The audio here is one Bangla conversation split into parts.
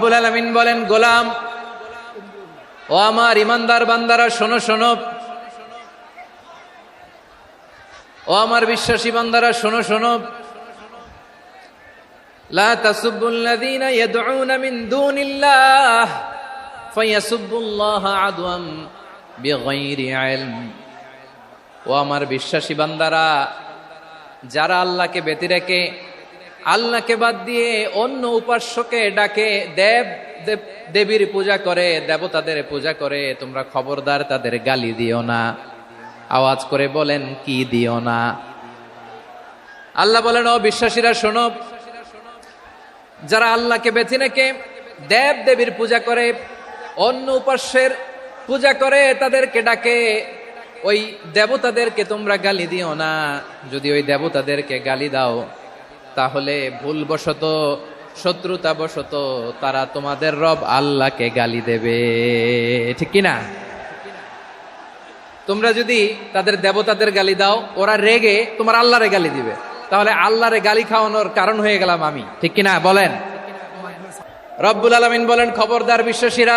রব্বুল আলামিন বলেন, গোলাম ও আমার ইমানদার বান্দারা শোনো শোনো, ও আমার বিশ্বাসী বান্দারা শোনো শোনো, লা তাসুবুল্লাযীনা ইয়াদউনা মিন দুনিল্লাহ ফায়াসুবুল্লাহা আদওয়াম বিগাইরি ইলম। ও আমার বিশ্বাসী বান্দারা, যারা আল্লাহকে ব্যতি রেখে, আল্লাহকে বাদ দিয়ে অন্য উপাস্যকে ডাকে, দেবীর পূজা করে, দেবতাদের পূজা করে, তোমরা খবরদার তাদের গালি দিও না। আওয়াজ করে বলেন, কি দিও না? আল্লাহ বলেন, ও বিশ্বাসীরা শোনো, যারা আল্লাহকে বেছে রেখে দেব দেবীর পূজা করে, অন্য উপাস্যের পূজা করে, তাদেরকে ডাকে, ওই দেবতাদেরকে তোমরা গালি দিও না। যদি ওই দেবতাদেরকে গালি দাও, তাহলে ভুলবশত, শত্রুতাবশত তারা তোমাদের রব আল্লাহকে গালি দেবে, ঠিক কিনা? তোমরা যদি তাদের দেবতাদের গালি দাও, ওরা রেগে তোমার আল্লাহরে গালি দিবে, তাহলে আল্লাহরে গালি খাওয়ানোর কারণ হয়ে গেলাম আমি, ঠিক কিনা বলেন? রব্বুল আলামিন বলেন, খবরদার বিশ্বাসীরা,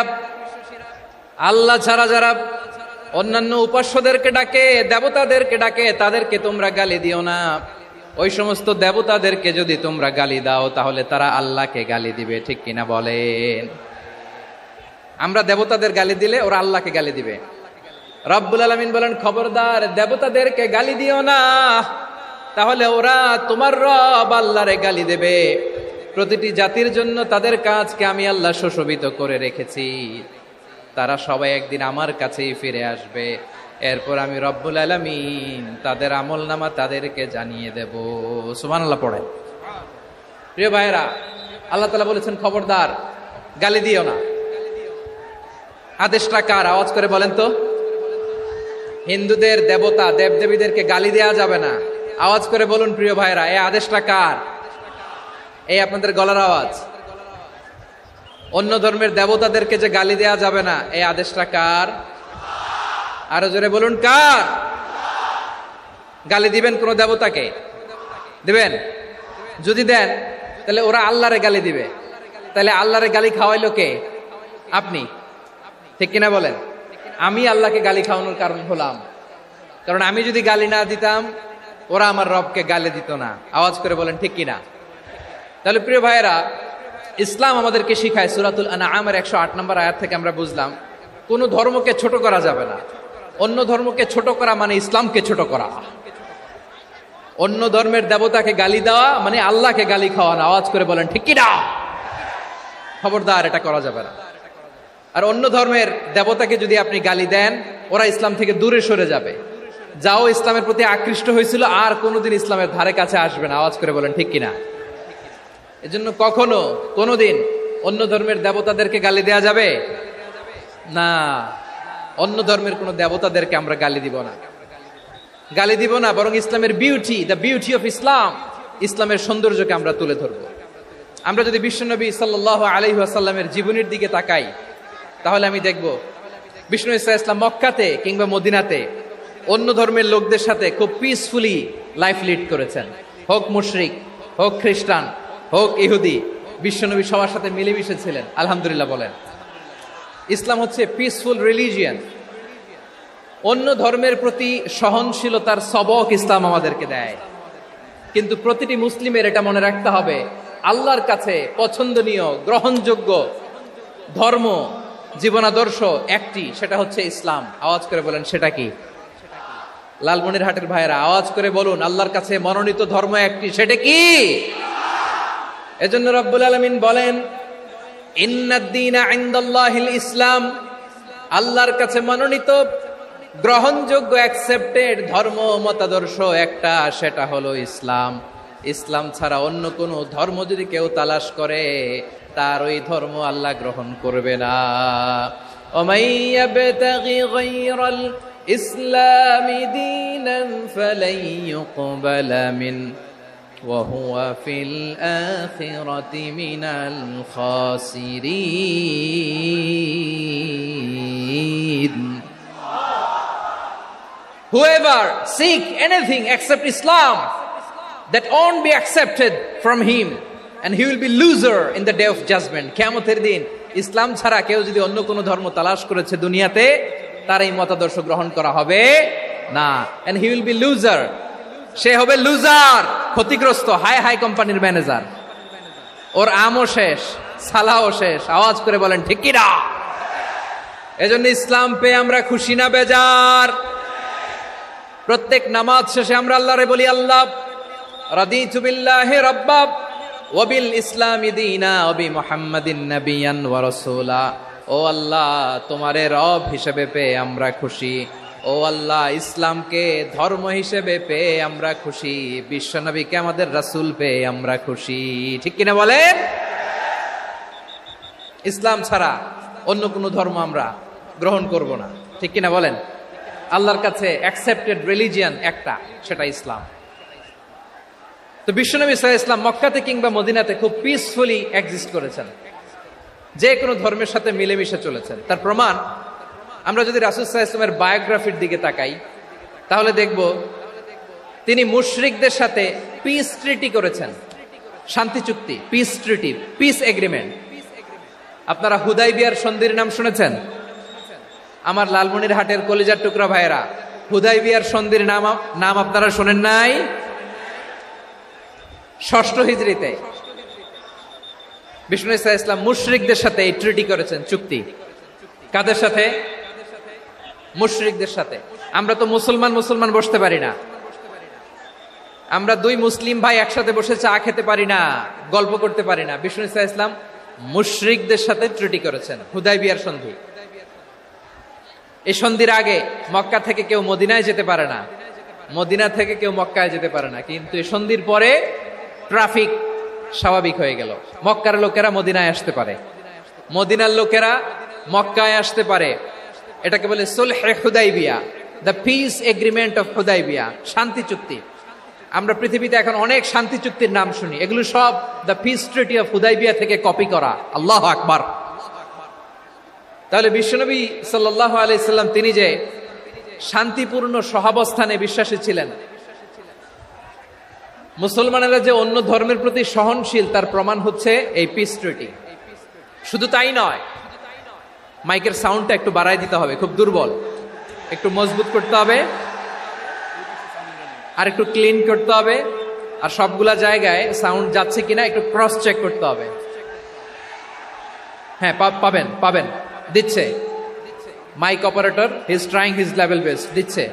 আল্লাহ ছাড়া যারা অন্যান্য উপাস্যদেরকে ডাকে, দেবতাদেরকে ডাকে, তাদেরকে তোমরা গালি দিও না। ওই সমস্ত দেবতাদেরকে যদি তোমরা গালি দাও, তাহলে তারা আল্লাহকে গালি দিবে, ঠিক কিনা বলেন? আমরা দেবতাদের গালি দিলে ওরা আল্লাহকে গালি দিবে। রব্বুল আলামিন বলেন, খবরদার দেবতাদেরকে গালি দিও না, তাহলে ওরা তোমার রব আল্লাহরে গালি দেবে। প্রতিটি জাতির জন্য তাদের কাজকে আমি আল্লাহ সুশোভিত করে রেখেছি, তারা সবাই একদিন আমার কাছেই ফিরে আসবে। এরপর আমি রব্বুল আলামিন তাদের আমলনামা তাদেরকে জানিয়ে দেব। সুবহানাল্লাহ পড়ে। প্রিয় ভাইরা, আল্লাহ তাআলা বলেছেন, খবরদার গালি দিও না। আদেশটা কার? আওয়াজ করে বলেন তো। হিন্দুদের দেবতা দেবদেবীদেরকে গালি দেওয়া যাবে না। আওয়াজ করে বলুন প্রিয় ভাইরা, এই আদেশটা কার? এই আপনাদের গলার আওয়াজ। অন্য ধর্মের দেবতাদেরকে যে গালি দেওয়া যাবে না, এই আদেশটা কার? আরো জোরে বলুন, কার? গালি দিবেন কোন দেবতাকে? দিবেন? যদি দেন, তাহলে ওরা আল্লাহরে গালি দিবে। তাহলে আল্লাহরে গালি খাওয়াইলো কে? আপনি, ঠিক কিনা বলেন? আমি আল্লাহকে গালি খাওয়ানোর কারণ হলাম, কারণ আমি যদি গালি না দিতাম, ওরা আমার রবকে গালি দিত না। আওয়াজ করে বলেন, ঠিক কিনা? তাহলে প্রিয় ভাইয়েরা, ইসলাম আমাদেরকে শিখায়, সূরাতুল আনআমের 108 নম্বর আয়াত থেকে আমরা বুঝলাম, কোন ধর্মকে ছোট করা যাবে না। অন্য ধর্মকে ছোট করা মানে ইসলামকে ছোট করা। অন্য ধর্মের দেবতাকে গালি দেওয়া মানে আল্লাহকে গালি খাওয়ানো। আওয়াজ করে বলেন, ঠিক কিনা? খবরদার, এটা করা যাবে না। আর অন্য ধর্মের দেবতাকে যদি আপনি গালি দেন, ওরা ইসলাম থেকে দূরে সরে যাবে। যাও ইসলামের প্রতি আকৃষ্ট হয়েছিল, আর কোনোদিন ইসলামের ধারে কাছে আসবে না। আওয়াজ করে বলেন, ঠিক কিনা? এজন্য কখনো কোনোদিন অন্য ধর্মের দেবতাদেরকে গালি দেয়া যাবে না। অন্য ধর্মের কোন দেবতাদেরকে আমরা গালি দিব না, গালি দিব না, বরং ইসলামের beauty, the beauty of Islam, ইসলামের সৌন্দর্যকে আমরা তুলে ধরব। আমরা যদি বিশ্বনবী সাল্লাল্লাহু আলাইহি ওয়াসাল্লামের জীবনের দিকে তাকাই, তাহলে আমি দেখব বিষ্ণু ইসা ইসলাম মক্কাতে কিংবা মদিনাতে অন্য ধর্মের লোকদের সাথে খুব পিসফুলি লাইফ লিড করেছেন। হোক মুশরিক, হোক খ্রিস্টান, হোক ইহুদি, বিশ্বনবী সবার সাথে মিলেমিশে ছিলেন। আলহামদুলিল্লাহ বলেন। ইসলাম হচ্ছে পিসফুল রিলিজিয়ান। অন্য ধর্মের প্রতি সহনশীলতার সবক ইসলাম আমাদেরকে দেয়। কিন্তু প্রতিটি মুসলিমের এটা মনে রাখতে হবে, আল্লাহর কাছে পছন্দনীয়, গ্রহণযোগ্য ধর্ম, জীবনাদর্শ একটি, সেটা হচ্ছে ইসলাম। আওয়াজ করে বলেন, সেটা কি? লালমনিরহাটের ভাইয়েরা, আওয়াজ করে বলুন, আল্লাহর কাছে মনোনীত ধর্ম একটি, সেটা কি? এজন্য রব্বুল আলামিন বলেন, ইন্নাদ-দীনা ইনদাল্লাহিল ইসলাম, আল্লাহর কাছে মনোনীত, গ্রহণযোগ্য, অ্যাকসেপ্টেড ধর্ম, মতাদর্শ একটা, সেটা হলো ইসলাম। ইসলাম ছাড়া অন্য কোন ধর্ম যদি কেউ তালাশ করে, তার ওই ধর্ম আল্লাহ গ্রহণ করবে না। ওমাইয়াবতাগি গায়রাল ইসলামি দীনান ফালাই ইউকবালা মিন ওয়া হুয়া ফিল আখিরাতি মিনাল খাসিরিন। Whoever seek anything except Islam, that won't be accepted from him. and he will be loser in the day of judgment. কিয়ামতের দিন ইসলাম ছাড়া কেউ যদি অন্য কোনো ধর্ম তালাশ করেছে দুনিয়াতে, তার এই মতাদর্শ গ্রহণ করা হবে না, and he will be loser. সে হবে লুজার, ক্ষতিগ্রস্ত, হাই হাই কোম্পানির ম্যানেজার। ওর আমও শেষ, সালাও শেষ। আওয়াজ করে বলেন ঠিক কি না? এজন্য ইসলাম পেয়ে আমরা খুশি না বেজার? প্রত্যেক নামাজ শেষে আমরা আল্লাহরে বলি, আল্লাহ রাদিতু বিল্লাহি রাব্বা ওয়া বিল ইসলামি দীনা ওয়া বি মুহাম্মাদিন নাবিয়ান ওয়া রাসূলা। ও আল্লাহ, তোমারে রব হিসেবে পেয়ে আমরা খুশি। ও আল্লাহ, ইসলামকে ধর্ম হিসেবে পেয়ে আমরা খুশি। বিশ্বনবীকে আমাদের রাসূল পেয়ে আমরা খুশি। ঠিক কিনা বলেন? ইসলাম ছাড়া অন্য কোনো ধর্ম আমরা গ্রহণ করব না। ঠিক কিনা বলেন? আল্লাহর কাছে অ্যাকসেপ্টেড রিলিজিয়ান একটা, সেটা ইসলাম। তো বিশ্বনবী সাল্লাল্লাহু আলাইহি ওয়াসাল্লাম মক্কাতে কিংবা মদিনাতে খুব পিসফুলি এক্সিস্ট করেছেন, যে কোনো ধর্মের সাথে মিলেমিশে চলেছেন। তার প্রমাণ আমরা যদি রাসূল সাল্লাল্লাহু আলাইহি ওয়াসাল্লামের বায়োগ্রাফির দিকে তাকাই, তাহলে দেখব তিনি মুশরিকদের সাথে পিস ট্রিটি করেছেন, শান্তি চুক্তি, পিস ট্রিটি, পিস এগ্রিমেন্ট। আপনারা হুদাইবিয়ার সন্ধির নাম শুনেছেন? আমার লালমনিরহাটের কলিজার টুকরা ভাইয়েরা, হুদাইবিয়ার সন্ধির নাম আপনারা শোনেন নাই? ষষ্ঠ হিজরিতে বিষ্ণু ঈসা ইসলাম মুশরিকদের সাথে এই ট্রিটি করেছেন, চুক্তি। কাদের সাথে? মুশরিকদের সাথে। আমরা তো মুসলমান বসতে পারি না। আমরা দুই মুসলিম ভাই একসাথে বসে চা খেতে পারি না, গল্প করতে পারি না। বিষ্ণু ঈসা ইসলাম মুশরিকদের সাথে ট্রিটি করেছেন, হুদাইবিয়ার সন্ধি। এই সন্ধির আগে মক্কা থেকে কেউ মদিনায় যেতে পারে না, মদিনা থেকে কেউ মক্কায় যেতে পারে না। কিন্তু এই সন্ধির পরে ট্রাফিক স্বাভাবিক হয়ে গেল। মক্কার লোকেরা মদিনায় আসতে পারে, মদিনার লোকেরা মক্কায় আসতে পারে। এটাকে বলে সুলহে হুদাইবিয়া, the peace agreement of Hudaybiyyah, শান্তি চুক্তি। আমরা পৃথিবীতে এখন অনেক শান্তি চুক্তির নাম শুনি, এগুলো সব the piece treaty of Hudaibiya থেকে কপি করা। আল্লাহু আকবার। তাহলে বিশ্বনবী সাল্লাল্লাহু আলাইহি সাল্লাম তিনি যে শান্তিপূর্ণ সহাবস্থানে বিশ্বাসী ছিলেন, মুসলমানেরা যে অন্য ধর্মের প্রতি সহনশীল, তার প্রমাণ হচ্ছে এই পিস ট্রিটি। শুধু তাই নয়, মাইকের সাউন্ডটা একটু বাড়াই দিতে হবে, খুব দুর্বল, একটু মজবুত করতে হবে, আর একটু ক্লিন করতে হবে, আর সবগুলা জায়গায় সাউন্ড যাচ্ছে কিনা একটু ক্রস চেক করতে হবে। হ্যাঁ, পাবেন দিচ্ছে mic operator, he is trying his level best, দিচ্ছে।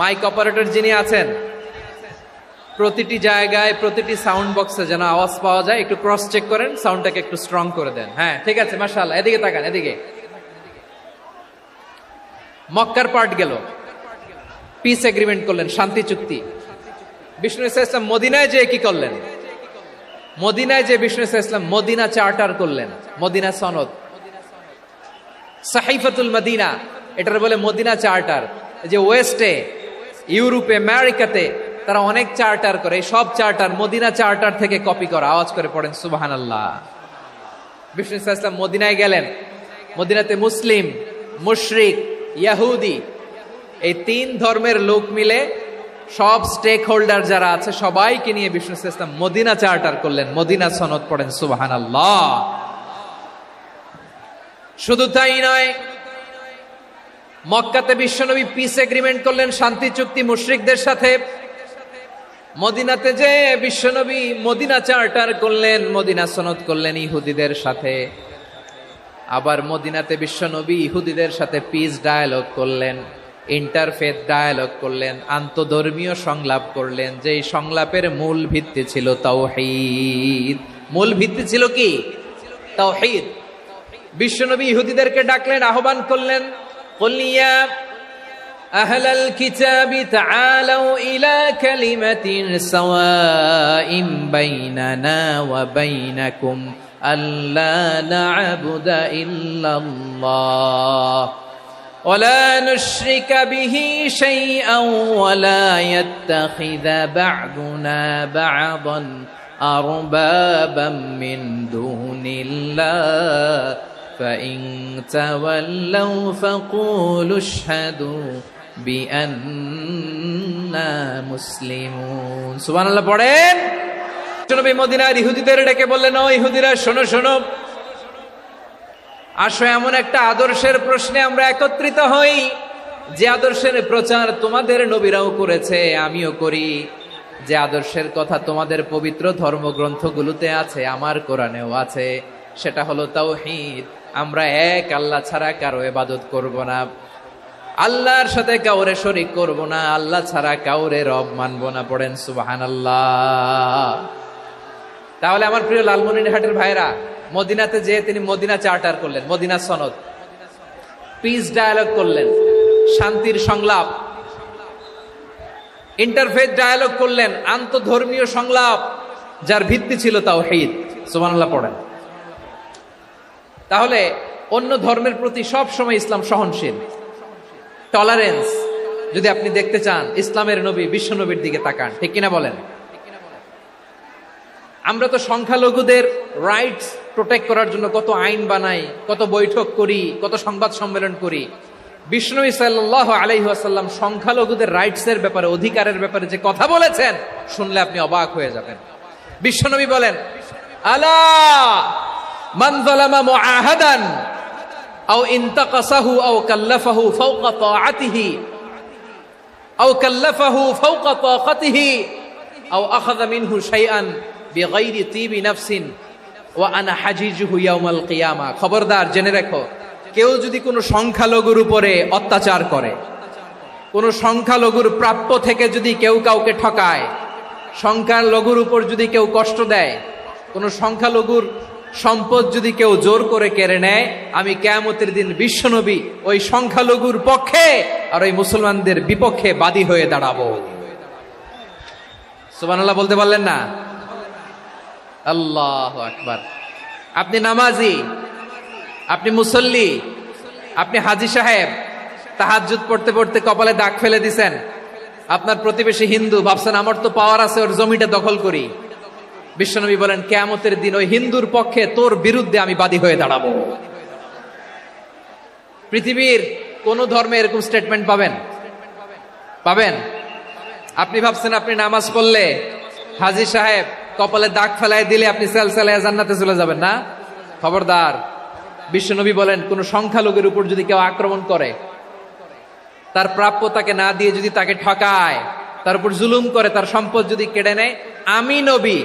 মাইক অপারেটর যিনি আছেন, প্রতিটি জায়গায় প্রতিটি সাউন্ড বক্সে যেন আওয়াজ পাওয়া যায়, একটু ক্রস চেক করেন, সাউন্ডটাকে একটু স্ট্রং করে দেন। হ্যাঁ, ঠিক আছে, মাশাআল্লাহ। এদিকে তাকান, এদিকে। মক্কার পার্ট গেল, পিস এগ্রিমেন্ট করলেন, শান্তি চুক্তি। বিষ্ণু ঈসা ইসলাম মদিনায় যে কি করলেন? মদিনায় যে বিষ্ণু ঈসা ইসলাম মদিনা চার্টার করলেন, মদিনা সনদ, সাহিফাতুল মদিনা, এটার বলে মদিনা চার্টার। যে ওয়েস্টে, ইউরোপে, আমেরিকাতে তারা অনেক চার্টার করে, এই সব চার্টার মদিনা চার্টার থেকে কপি করা। আওয়াজ করে পড়েন সুবহানাল্লাহ। বিষ্ণু ঈসা ইসলাম মদিনায় গেলেন, মদিনাতে মুসলিম, মুশরিক, ইহুদি, এই তিন ধর্মের লোক মিলে সব স্টেক হোল্ডার যারা আছে সবাইকে নিয়ে বিষ্ণু ঈসা ইসলাম মদিনা চার্টার করলেন, মদিনা সনদ। পড়েন সুবহানাল্লাহ। শুধু তাই নয়, মক্কাতে বিশ্বনবী পিস এগ্রিমেন্ট করলেন, শান্তি চুক্তি মুশরিকদের সাথে। মদিনাতে যে বিশ্বনবী মদিনা চার্টার করলেন, মদিনা সনদ করলেন ইহুদিদের সাথে। আবার মদিনাতে বিশ্বনবী ইহুদিদের সাথে পিস ডায়ালগ করলেন, ইন্টারফেথ ডায়ালগ করলেন, আন্তধর্মীয় সংলাপ করলেন, যেই সংলাপের মূল ভিত্তি ছিল তাওহীদ। মূল ভিত্তি ছিল কি? তাওহীদ। বিশ্বনবী ইহুদিদেরকে ডাকলেন, আহ্বান করলেন, কুল ইয়া আহলাল কিতাবি তাআলাউ ইলা কালিমাতিন সাওয়াইন বাইনানা ওয়া বাইনাকুম আল্লা না'বুদা ইল্লাল্লাহ ওয়া লা নুশরিকা বিহি শাইআন ওয়া লা ইয়াত্তাখিযা বা'দুনা বা'দান আরবাবাম মিন দুনিল্লাহ فإن تولوا فقولوا اشهدوا بأننا مسلمون। সুবহানাল্লাহ পড়েন। নবী মদিনার ইহুদিদের ডেকে বললেন, ও ইহুদিরা, শোনো শোনো, আসো এমন একটা আদর্শের প্রশ্নে আমরা একত্রিত হই যে আদর্শের প্রচার তোমাদের নবীরাও করেছে, আমিও করি। যে আদর্শের কথা তোমাদের পবিত্র ধর্মগ্রন্থগুলোতে আছে, আমার কোরআনেও আছে, সেটা হলো তাওহীদ। আমরা এক আল্লাহ ছাড়া কারো ইবাদত করব না, আল্লাহর সাথে কাউরে শরীক করব না, আল্লাহ ছাড়া কাউরে রব মানব না। পড়েন সুবহানাল্লাহ। তাহলে আমার প্রিয় লালমনিরহাটের ভাইরা, মদিনাতে যে তিনি মদিনা চার্টার করলেন, মদিনা সনদ, পিস ডায়ালগ করলেন, শান্তির সংলাপ, ইন্টারফেথ ডায়ালগ করলেন, আন্তধর্মীয় সংলাপ, যার ভিত্তি ছিল তাওহীদ। সুবহানাল্লাহ পড়েন। তাহলে অন্য ধর্মের প্রতি সব সময় ইসলাম সহনশীল, টলারেন্স। যদি আপনি দেখতে চান ইসলামের নবী, বিশ্ব নবীর দিকে তাকান, ঠিক কিনা বলেন? আমরা তো সংখ্যালঘুদের রাইটস প্রোটেক্ট করার জন্য কত আইন বানাই, কত বৈঠক করি, কত সংবাদ সম্মেলন করি। বিষ্ণু সাল্লাল্লাহু আলাইহি ওয়াসাল্লাম সংখ্যালঘুদের রাইটস এর ব্যাপারে, অধিকারের ব্যাপারে যে কথা বলেছেন, শুনলে আপনি অবাক হয়ে যাবেন। বিশ্বনবী বলেন, আলা মান যালামা মুআহাদান আও ইনতাকাসাহু আও কাল্লাফাহু ফাওকা তাআতিহি আও কাল্লাফাহু ফাওকা তাকাতিহি আও আখাযা মিনহু শাইআন বিগাইরি তিবি নাফসিন ওয়া আনা হাজিজুহু ইয়াউমাল কিয়ামা। খবরদার, জেনে রাখো, কেউ যদি কোনো সংখ্যালঘুর উপরে অত্যাচার করে, কোনো সংখ্যালঘুর প্রাপ্য থেকে যদি কেউ কাউকে ঠকায়, সংখ্যালঘুর উপর যদি কেউ কষ্ট দেয়, কোনো সংখ্যালঘুর সম্পদ যদি কেউ জোর করে কেড়ে নেয়, আমি কিয়ামতের দিন বিশ্বনবী ওই সংখ্যালঘুর পক্ষে আর ওই মুসলমানদের বিপক্ষে বাদী হয়ে দাঁড়াবো। সুবহানাল্লাহ বলতে পারলেন না? আল্লাহু আকবার। আপনি নামাজি, আপনি মুসল্লি, আপনি হাজী সাহেব, তাহাজ্জুদ পড়তে পড়তে কপালে দাগ ফেলে দিছেন, আপনার প্রতিবেশী হিন্দু, ভাবছেন আমার তো পাওয়ার আছে, ওর জমিটা দখল করি। বিশ্বনবী বলেন, কিয়ামতের দিন ওই হিন্দুর পক্ষে তোর বিরুদ্ধে আমি বাদী হয়ে দাঁড়াবো। পৃথিবীর কোন ধর্মে এরকম স্টেটমেন্ট পাবেন? পাবেন? আপনি ভাবছেন আপনি নামাজ পড়লে হাজী সাহেব কপালে দাগ ফেলায় দিলে আপনি সেলসেলায় জান্নাতে চলে যাবেন না? খবরদার। বিশ্বনবী বলেন, কোন সংখ্যালঘুর উপর যদি কেউ আক্রমণ করে, তার প্রাপ্য তাকে না দিয়ে যদি তাকে ঠকায়, তার উপর জুলুম করে, তার সম্পদ যদি কেড়ে নেয়, আমি নবী,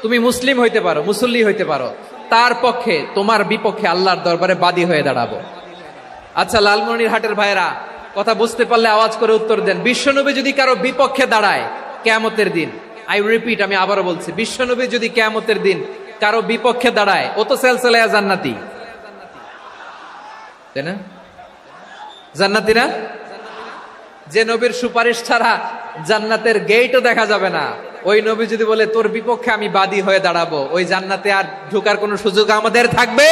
তুমি মুসলিম হইতে পারো, মুসল্লি হইতে পারো, তার পক্ষে, তোমার বিপক্ষে আল্লাহর দরবারে বাদী হয়ে দাঁড়াবো। আচ্ছা লালমনিরহাটের ভাইরা, কথা বুঝতে পারলে আওয়াজ করে উত্তর দেন। বিশ্বনবী যদি কারো বিপক্ষে দাঁড়ায় কিয়ামতের দিন, আই রিপিট, আমি আবারও বলছি, বিশ্বনবী যদি কিয়ামতের দিন কারো বিপক্ষে দাঁড়ায়, ও তো সেলসেলায়া জান্নাতি, তাই না? জান্নাতি না? যে নবীর সুপারিশ ছাড়া জান্নাতের গেটও দেখা যাবে না, ওই নবী যদি বলে তোর বিপক্ষে আমি বাদী হয়ে দাঁড়াবো, ওই জান্নাতে আর ঢোকার কোন সুযোগ আমাদের থাকবে?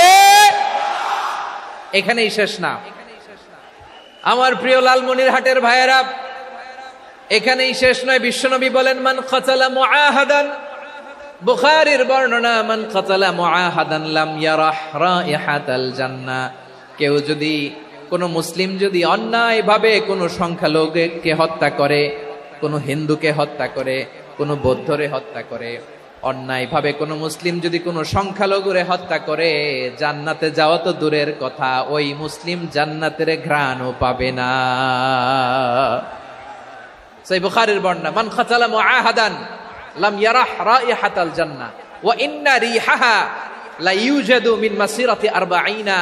এখানেই শেষ না আমার প্রিয় লালমনিরহাটের ভাইয়েরা, এখানেই শেষ নয়। বিশ্বনবী বলেন, মান কাতালা মুআহাদান, বুখারীর বর্ণনা, মান কাতালা মুআহাদান লাম ইয়ারাহ রাইহাতাল জান্নাহ। কেউ যদি, কোন মুসলিম যদি অন্যায় ভাবে কোন সংখ্যালঘুকে হত্যা করে, কোন হিন্দুকে হত্যা করে, কোন বৌদ্ধরে হত্যা করে, অন্যায় ভাবে কোন মুসলিম যদি কোন সংখ্যালঘুরে হত্যা করে, জান্নাতে যাওয়া তো দূরের কথা, ওই মুসলিম জান্নাতের ঘ্রাণও পাবে না। সেই বুখারীর বর্ণনা, মান কাতালা মুআহাদান লাম ইয়ারাহ রাইহাতাল জান্নাহ ওয়া ইন্না রিহাহা লা ইউজাদু মিন মাসিরাতি 40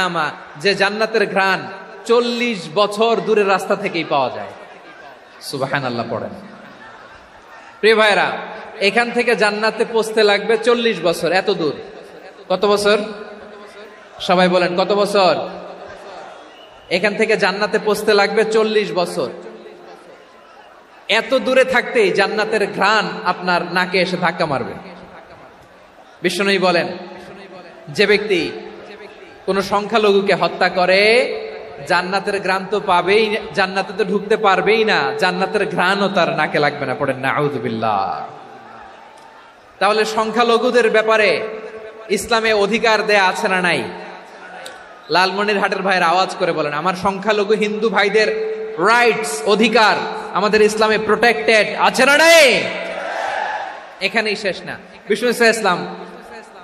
আমা। যে জান্নাতের ঘ্রাণ 40 বছর দূরের রাস্তা থেকেই পাওয়া যায়। সুবহানাল্লাহ পড়েন। প্রিয় ভাইরা, এখান থেকে জান্নাতে পৌঁছতে লাগবে 40 বছর। এত দূর, কত বছর? সবাই বলেন, কত বছর? এখান থেকে জান্নাতে পৌঁছতে লাগবে 40 বছর। এত দূরে থাকতেই জান্নাতের ঘ্রাণ আপনার নাকে এসে ধাক্কা মারবে। বিশ্বনবী বলেন, যে ব্যক্তি কোন সংখ্যালঘুকে হত্যা করে, জান্নাতের ঘ্রাণ তো পাবেই, জান্নাতে তো ঢুকতে পারবেই না, জান্নাতের ঘ্রাণও তার নাকে লাগবে না। পড়েন নাউযুবিল্লাহ। তাহলে সংখ্যালঘুদের ব্যাপারে ইসলামে অধিকার দেয়া আছে না নাই? লালমনিরহাটের ভাইয়ের আওয়াজ করে বলেন, আমার সংখ্যালঘু হিন্দু ভাইদের রাইটস, অধিকার আমাদের ইসলামে প্রোটেক্টেড আছে না নাই? এখানেই শেষ না। বিষ্ণু ইসলাম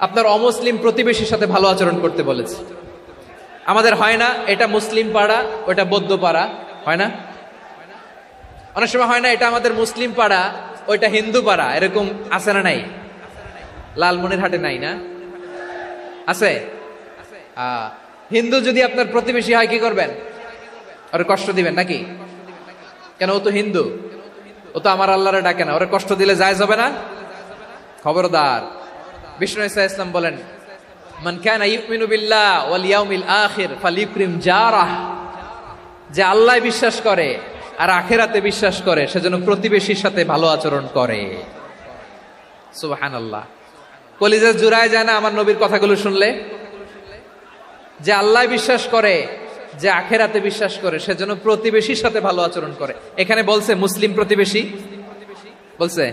আপনার অমুসলিম প্রতিবেশীর সাথে ভালো আচরণ করতে বলেছে। আমাদের হয় না, এটা মুসলিম পাড়া ওটা বৌদ্ধ পাড়া, হয় না? অনেক সময় হয় না, এটা আমাদের মুসলিম পাড়া ওইটা হিন্দু পাড়া, এরকম আছে না নাই? লালমনিরহাটে নাই না? আছে? হিন্দু যদি আপনার প্রতিবেশী হয় কি করবেন? ওরে কষ্ট দিবেন নাকি? কেন, ও তো হিন্দু, ও তো আমার আল্লাহরে ডাকে না, ওরে কষ্ট দিলে জায়েজ হবে না? খবরদার। বিষ্ণু ইসলাম বলেন, মান কানা ইউমিনু বিল্লাহ ওয়াল ইয়াউমিল আখির ফালিউকরিম জারাহ, যে আল্লাহ বিশ্বাস করে আর আখিরাতে বিশ্বাস করে সেজন্য প্রতিবেশীর সাথে ভালো আচরণ করে। সুবহানাল্লাহ। কলিজা জুড়ায় যায় না আমার নবীর কথাগুলো শুনলে? যে আল্লাহ বিশ্বাস করে, যে আখিরাতে বিশ্বাস করে সেজন্য প্রতিবেশীর সাথে ভালো আচরণ করে। এখানে বলছে মুসলিম প্রতিবেশী, বলছে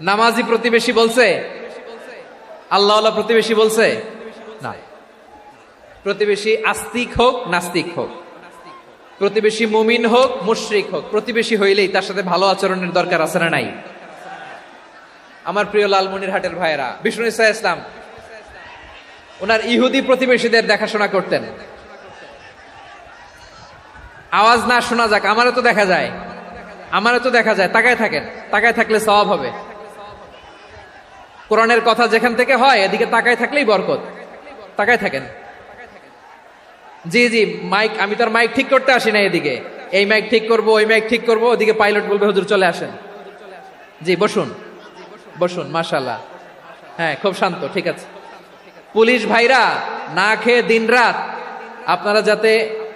নামাজি প্রতিবেশী, বলছে আল্লাহওয়ালা প্রতিবেশী, বলছে না। প্রতিবেশী আস্তিক হোক নাস্তিক হোক, প্রতিবেশী মুমিন হোক মুশরিক হোক, প্রতিবেশী হইলেই তার সাথে ভালো আচরণের দরকার আছে না নাই? আমার প্রিয় লালমনিরহাটের ভাইয়েরা, বিষ্ণু ইসলাম ওনার ইহুদি প্রতিবেশীদের দেখাশোনা করতেন। আওয়াজ না শোনা যাক, আমারও তো দেখা যায়, আমারও তো দেখা যায়। তাকায় থাকেন, তাকায় থাকলে সওয়াব হবে। কোরআনের কথা যেখান থেকে হয় এদিকে তাকায় থাকলেই বরকত। তাকায় থাকেন। জি জি, মাইক, আমি তো আর মাইক ঠিক করতে আসি না এদিকে, এই মাইক ঠিক করব ওই মাইক ঠিক করব, ওদিকে পাইলট বলবে হুজুর চলে আসেন। জি বসুন, বসুন, মাশাআল্লাহ। হ্যাঁ, খুব শান্ত, ঠিক আছে। পুলিশ ভাইরা না খেয়ে দিনরাত আপনারা যাতে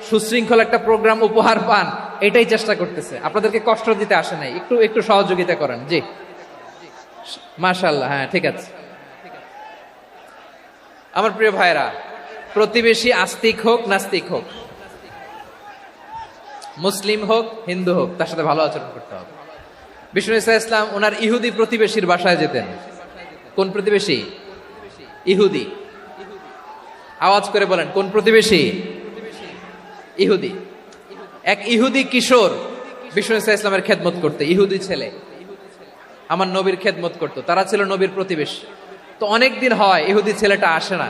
সুশৃঙ্খল একটা প্রোগ্রাম উপহার পান এটাই চেষ্টা করতেছে, আপনাদেরকে কষ্ট দিতে আসে নাই, একটু একটু সহযোগিতা করেন। জি মাশাআল্লাহ, হ্যাঁ ঠিক আছে। আমার প্রিয় ভাইরা, প্রতিবেশী আস্তিক হোক নাস্তিক হোক, মুসলিম হোক হিন্দু হোক, তার সাথে ভালো আচরণ করতে হবে। বিষ্ণু ইসলাম ওনার ইহুদি প্রতিবেশীর বাসায় যেতেন। কোন প্রতিবেশী? ইহুদি। আওয়াজ করে বলেন, কোন প্রতিবেশী? ইহুদি। এক ইহুদি কিশোর বিষ্ণু ইসলামের খেদমত করতে, ইহুদি ছেলে আমার নবীর খেদমত করতো, তারা ছিল নবীর প্রতিবেশী। তো অনেক দিন হয় ইহুদি ছেলেটা আসে না।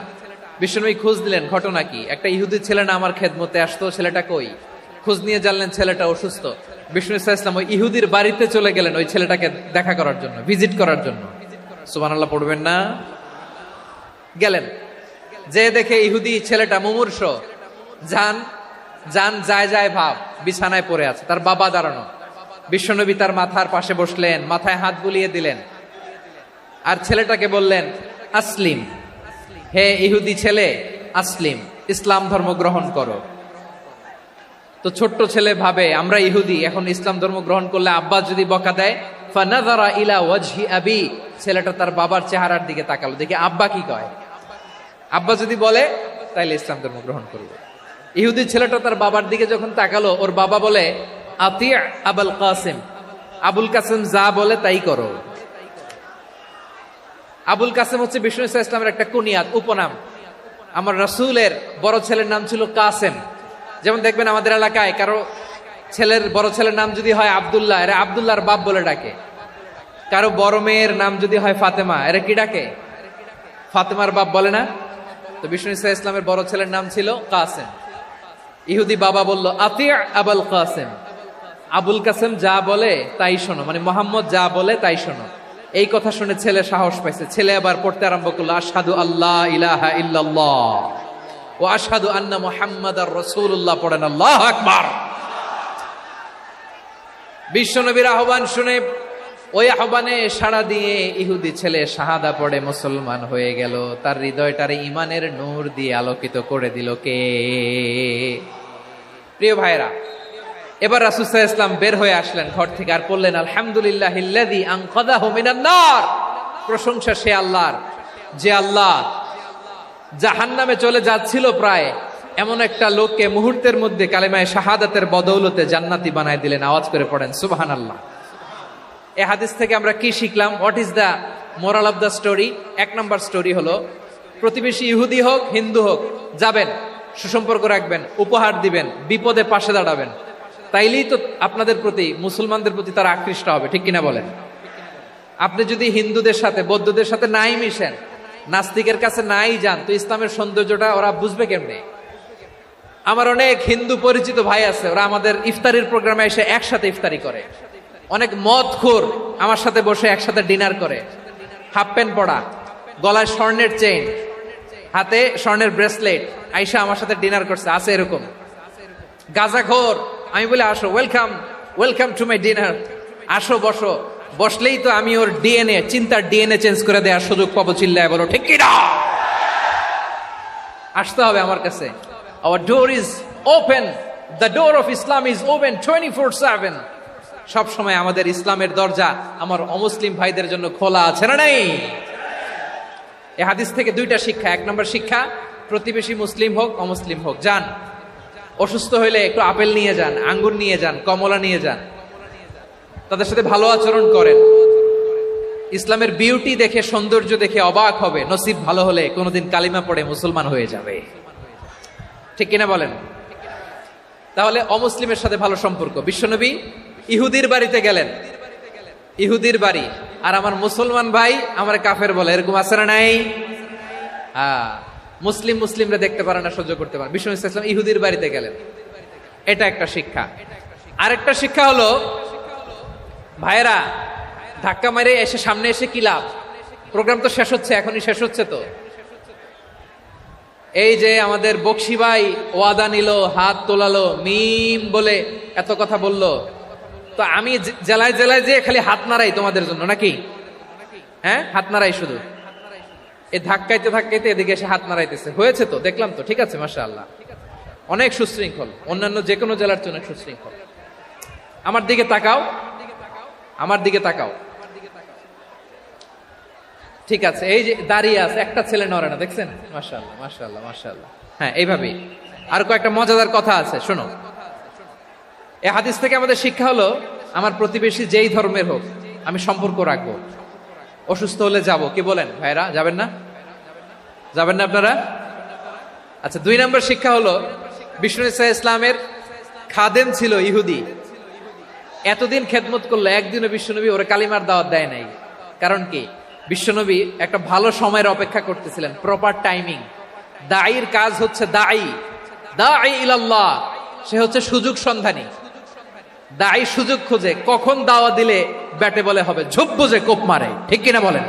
বিশ্বনবী খোঁজ দিলেন, ঘটনা কি? একটা ইহুদি ছেলে না আমার খেদমতে আসতো, ছেলেটা কই? খোঁজ নিয়ে জানলেন ছেলেটা অসুস্থ। বিষ্ণু ইসলাম ওই ইহুদির বাড়িতে চলে গেলেন ওই ছেলেটাকে দেখা করার জন্য, ভিজিট করার জন্য। সুবহানাল্লাহ পড়বেন না? গেলেন, যে দেখে ইহুদি ছেলেটা মুমূর্ষ, জান জান যায় যায় ভাব, বিছানায় পড়ে আছে, তার বাবা দাঁড়ানো। বিশ্বনবী তার মাথার পাশে বসলেন, মাথায় হাত বুলিয়ে দিলেন, আর ছেলেটাকে বললেন আসলিম, হে ইহুদি ছেলে আসলিম, ইসলাম ধর্ম গ্রহণ করো। তো ছোট্ট ছেলে ভাবে আমরা ইহুদি, এখন ইসলাম ধর্ম গ্রহণ করলে আব্বা যদি বকা দেয়, ফানাযারা ইলা ওয়াজহি আবি, ছেলেটা তার বাবার চেহারার দিকে তাকালো, দেখি আব্বা কি কয়। আব্বা যদি বলে তাইলে ইসলাম ধর্ম গ্রহণ করবে। ইহুদি ছেলেটা তার বাবার দিকে যখন তাকালো, ওর বাবা বলে আতি আবুল কাসিম, আবুল কাসিম যা বলে তাই করো। আবুল কাসিম হচ্ছে বিষ্ণু ইসলামের একটা কুনিয়াত, উপনাম। আমার রাসূলের বড় ছেলের নাম ছিল কাসেম। যেমন দেখবেন আমাদের এলাকায় কারো ছেলের বড় ছেলের নাম যদি হয় আব্দুল্লাহ, এরা আব্দুল্লাহর বাপ বলে ডাকে। কারো বড় মেয়ের নাম যদি হয় ফাতেমা, এরা কি ডাকে? ফাতেমার বাপ বলে না? তো বিষ্ণু ইসলামের বড় ছেলের নাম ছিল কাসেম। ইহুদি বাবা বলল আতি আবুল কাসেম, আবুল কাসেম যা বলে তাই শোনো, মানে মোহাম্মদ যা বলে তাই শোনো। এই কথা শুনে ছেলে সাহস পাইছে, ছেলে আবার পড়তে আরম্ভ করলো আশহাদু আল্লাহ ইলাহা ইল্লাল্লাহ ওয়া আশহাদু আন্না মুহাম্মাদার রাসূলুল্লাহ, পড়েন আল্লাহু আকবার। বিশ্বনবীর আহ্বান শুনে ওই আহ্বানে সাড়া দিয়ে ইহুদি ছেলে শাহাদা পড়ে মুসলমান হয়ে গেল। তার হৃদয়টারে ইমানের নূর দিয়ে আলোকিত করে দিল কে? প্রিয় ভাইরা, এবার রাসূল সাল্লাল্লাহু আলাইহি ওয়াসাল্লাম বের হয়ে আসলেন ঘর থেকে, আর বললেন আলহামদুলিল্লাহিল্লাযী আনকাযাহু মিনান নার, প্রশংসা সে আল্লাহর যে আল্লাহ জাহান্নামে চলে যাচ্ছিল প্রায় এমন একটা লোককে মুহূর্তের মধ্যে কালেমায়ে শাহাদাতের বদৌলতে জান্নাতি বানায় দিলেন। আওয়াজ করে পড়েন সুবহানাল্লাহ। এই হাদিস থেকে আমরা কি শিখলাম? What is the moral of the story? এক নম্বর স্টোরি হলো, প্রতিবেশী ইহুদি হোক হিন্দু হোক, যাবেন, সুসম্পর্ক রাখবেন, উপহার দিবেন, বিপদে পাশে দাঁড়াবেন, তাইলেই তো আপনাদের প্রতি, মুসলমানদের প্রতি তারা আকৃষ্ট হবে, ঠিক কিনা বলেন? আপনি যদি হিন্দুদের সাথে বৌদ্ধদের সাথে নাই মিশেন, নাস্তিকের কাছে নাই যান, তো ইসলামের সৌন্দর্যটা ওরা বুঝবে কেমনে? আমার অনেক হিন্দু পরিচিত ভাই আছে, ওরা আমাদের ইফতারির প্রোগ্রামে এসে একসাথে ইফতারি করে। অনেক মদখোর আমার সাথে বসে একসাথে ডিনার করে, হাফ প্যান্ট পরা, গলায় স্বর্ণের চেইন, হাতে স্বর্ণের ব্রেসলেট, আইসা আমার সাথে ডিনার করছে, আছে এরকম। গাঁজাখোর, আমি বলে আসো, welcome welcome to my dinner, আসো বসো। বসলেই তো আমি ওর ডিএনএ, চিন্তার ডিএনএ চেঞ্জ করে দেওয়ার সুযোগ পাবো। চিল্লায় বলো ঠিক কি না? আসতে হবে আমার কাছে। Our door is open. The door of Islam is open 24/7. সব সময় আমাদের ইসলামের দরজা আমার অমুসলিম ভাইদের জন্য খোলা আছে না নাই? এই হাদিস থেকে দুইটা শিক্ষা। এক নম্বর শিক্ষা, প্রতিবেশী মুসলিম হোক অমুসলিম হোক, যান। অসুস্থ হইলে একটু আপেল নিয়ে যান, আঙ্গুর নিয়ে যান, কমলা নিয়ে যান, তাদের সাথে ভালো আচরণ করেন। ইসলামের বিউটি দেখে, সৌন্দর্য দেখে অবাক হবে, নসিব ভালো হলে কোনোদিন কালিমা পড়ে মুসলমান হয়ে যাবে। ঠিক কিনা বলেন? তাহলে অমুসলিমের সাথে ভালো সম্পর্ক। বিশ্বনবী ইহুদির বাড়িতে গেলেন, ইহুদির বাড়ি, আর আমার মুসলমান ভাই আমার কাফের বলে, এরকম আছে না নাই? মুসলিম মুসলিমরা দেখতে পারে না, সহ্য করতে পারে। বিশ্বনবী সাল্লাল্লাহু আলাইহি ওয়াসাল্লাম ইহুদির বাড়িতে গেলেন, এটা একটা শিক্ষা। আরেকটা শিক্ষা হলো, ভাইরা ধাক্কা মেরে এসে সামনে এসে কি লাভ? প্রোগ্রাম তো শেষ হচ্ছে, এখনই শেষ হচ্ছে। তো এই যে আমাদের বকশি ভাই ওয়াদা নিল, হাত তোলালো, মিম বলে এত কথা বলল, তো আমি জেলায় জেলায় যে খালি হাত নাড়াই তোমাদের জন্য নাকি? হ্যাঁ, হাত নাড়াই শুধু। এই ধাক্কাইতে ধাক্কাইতে এদিকে এসে হাত নাড়াইতেছে, হয়েছে তো, দেখলাম তো, ঠিক আছে, মাশাআল্লাহ, অনেক সুশৃঙ্খল, অন্যান্য যে কোনো জেলার জন্য সুশৃঙ্খল। আমার দিকে তাকাও, আমার দিকে তাকাও, ঠিক আছে। এই যে দাঁড়িয়ে আছে, একটা ছেলে নড়ে না, দেখছেন? মাশাআল্লাহ মাশাআল্লাহ মাশাআল্লাহ। হ্যাঁ, এইভাবেই। আর কয়েকটা মজাদার কথা আছে, শোনো। এই হাদিস থেকে আমাদের শিক্ষা হলো, আমার প্রতিবেশী যেই ধর্মের হোক আমি সম্পর্ক রাখবো। অসুস্থ হলে যাব, কি বলেন ভাইরা? যাবেন না? যাবেন না আপনারা? আচ্ছা, 2 নম্বর শিক্ষা হলো, বিষ্ণু ইসা ইসলামের খাদেম ছিল ইহুদি, এতদিন খেদমত করলো, একদিনও বিশ্বনবী ওরা কালিমার দাওয়াত দেয় নাই। কারণ কি? বিশ্বনবী একটা ভালো সময়ের অপেক্ষা করতেছিলেন, প্রপার টাইমিং। দাঈর কাজ হচ্ছে দাঈ ইলাল্লাহ, সে হচ্ছে সুযোগ সন্ধানী। দাঈ সুযোগ খোঁজে, কখন দাওয়া দিলে ব্যাটে বলে হবে, ঝোপ বুঝে কোপ মারে, ঠিক কিনা বলেন?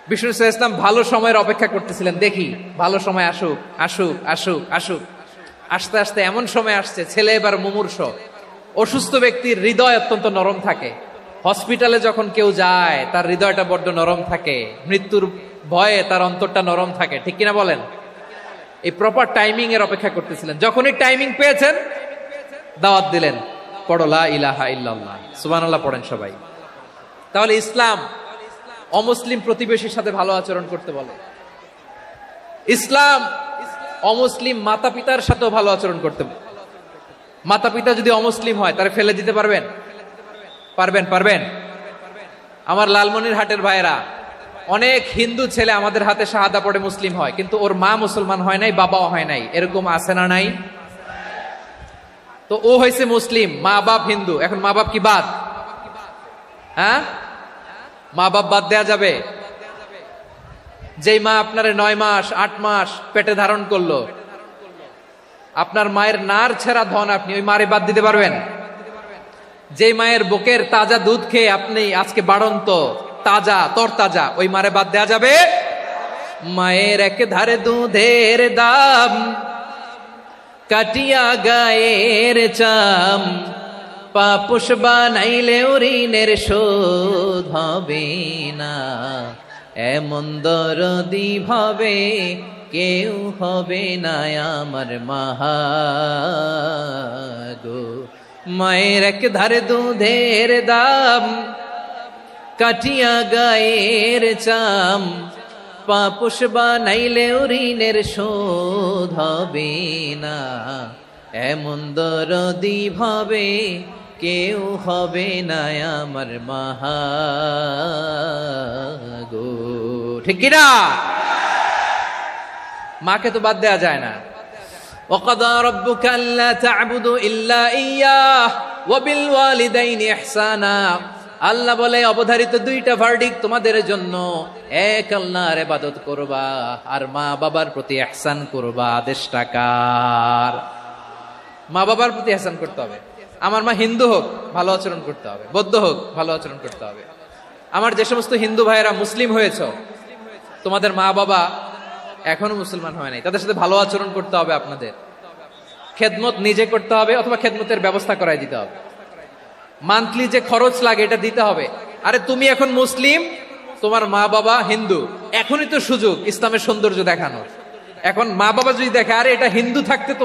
বিষ্ণু ইসলাম ভালো সময়ের অপেক্ষা করতেছিলেন, দেখি ভালো সময় আসুক আসুক আসুক আসুক। আস্তে আস্তে এমন সময় আসছে, ছেলে এবার মুমূর্ষ। অসুস্থ ব্যক্তির হৃদয় অত্যন্ত নরম থাকে। হসপিটালে যখন কেউ যায় তার হৃদয়টা বড্ড নরম থাকে, মৃত্যুর ভয়ে তার অন্তরটা নরম থাকে, ঠিক কিনা বলেন? এই প্রপার টাইমিং এর অপেক্ষা করতেছিলেন। যখনই টাইমিং পেয়েছেন, দাওয়াত দিলেন, পড়ো লা ইলাহা ইল্লাল্লাহ, সুবহানাল্লাহ পড়েন সবাই। তাহলে ইসলাম অমুসলিম প্রতিবেশীর সাথে ভালো আচরণ করতে বলে। ইসলাম অমুসলিম মাতা পিতার সাথেও ভালো আচরণ করতে বলে। মাতা পিতা যদি অমুসলিম হয়, তারা ফেলে দিতে পারবেন? পারবেন? পারবেন? আমার লালমনির হাটের ভাইয়েরা, অনেক হিন্দু ছেলে আমাদের হাতে শাহাদা পড়ে মুসলিম হয়, কিন্তু ওর মা মুসলমান হয় নাই, বাবাও হয় নাই, এরকম আছে না নাই? তো ও হয়েছে মুসলিম, মা বাপ হিন্দু, এখন মা বাপ কি বাদ? হ্যাঁ, মা বাপ বাদ দেয়া যাবে? যেই মা আপনার 9 মাস 8 মাস পেটে ধারণ করলো, আপনার মায়ের নার ছেঁড়া ধন, আপনি ওই মারে বাদ দিতে পারবেন? যে মায়ের বুকের তাজা দুধ খেয়ে আপনি আজকে বাড়ন্ত তাজা তরতাজা, ওই মারে বাদ দেয়া যাবে? মায়ের এক ধারে দুধের দাম, কাটিয়া গায়ের চাম, পাপুষ বানাইলেও ঋণের শোধ হবে না, এমন দরদি ভাবে কেউ হবে না আমার মাহাগো। মায়ের এক ধারে দুধের দাম, কাটিয়া গায়ের চাম, পাপুষ বানাইলেও ঋণের শোধ হবে না, এমন দরদি ভাবে কেউ হবে না আমার মাহাগো, ঠিক কিনা? মাকে তো বাদ দেয়া যায় না। وَقَضَى رَبُّكَ أَلَّا تَعْبُدُوا إِلَّا إِيَّاهُ وَبِالْوَالِدَيْنِ إِحْسَانًا। আল্লাহ বলে অবধারিত দুইটা ভার্ডিক্ট তোমাদের জন্য, এক আল্লাহর ইবাদত করবা আর মা বাবার প্রতি ইহসান করবা। আদেশটা কার? মা বাবার প্রতি ইহসান করতে হবে। আমার মা হিন্দু হোক, ভালো আচরণ করতে হবে, বৌদ্ধ হোক, ভালো আচরণ করতে হবে। আমার যে সমস্ত হিন্দু ভাইয়েরা মুসলিম হয়েছ, তোমাদের মা বাবা এখনো মুসলমান হয় নাই, তাদের সাথে ভালো আচরণ করতে হবে। আপনাদের খেদমত নিজে করতে হবে অথবা খেদমতের ব্যবস্থা করাই দিতে হবে। মান্থলি যে খরচ লাগে এটা দিতে হবে। আরে তুমি এখন মুসলিম, তোমার মা বাবা হিন্দু, এখনই তো সুযোগ ইসলামের সৌন্দর্য দেখানোর। এখন মা বাবা যদি দেখে আরে এটা হিন্দু থাকতে তো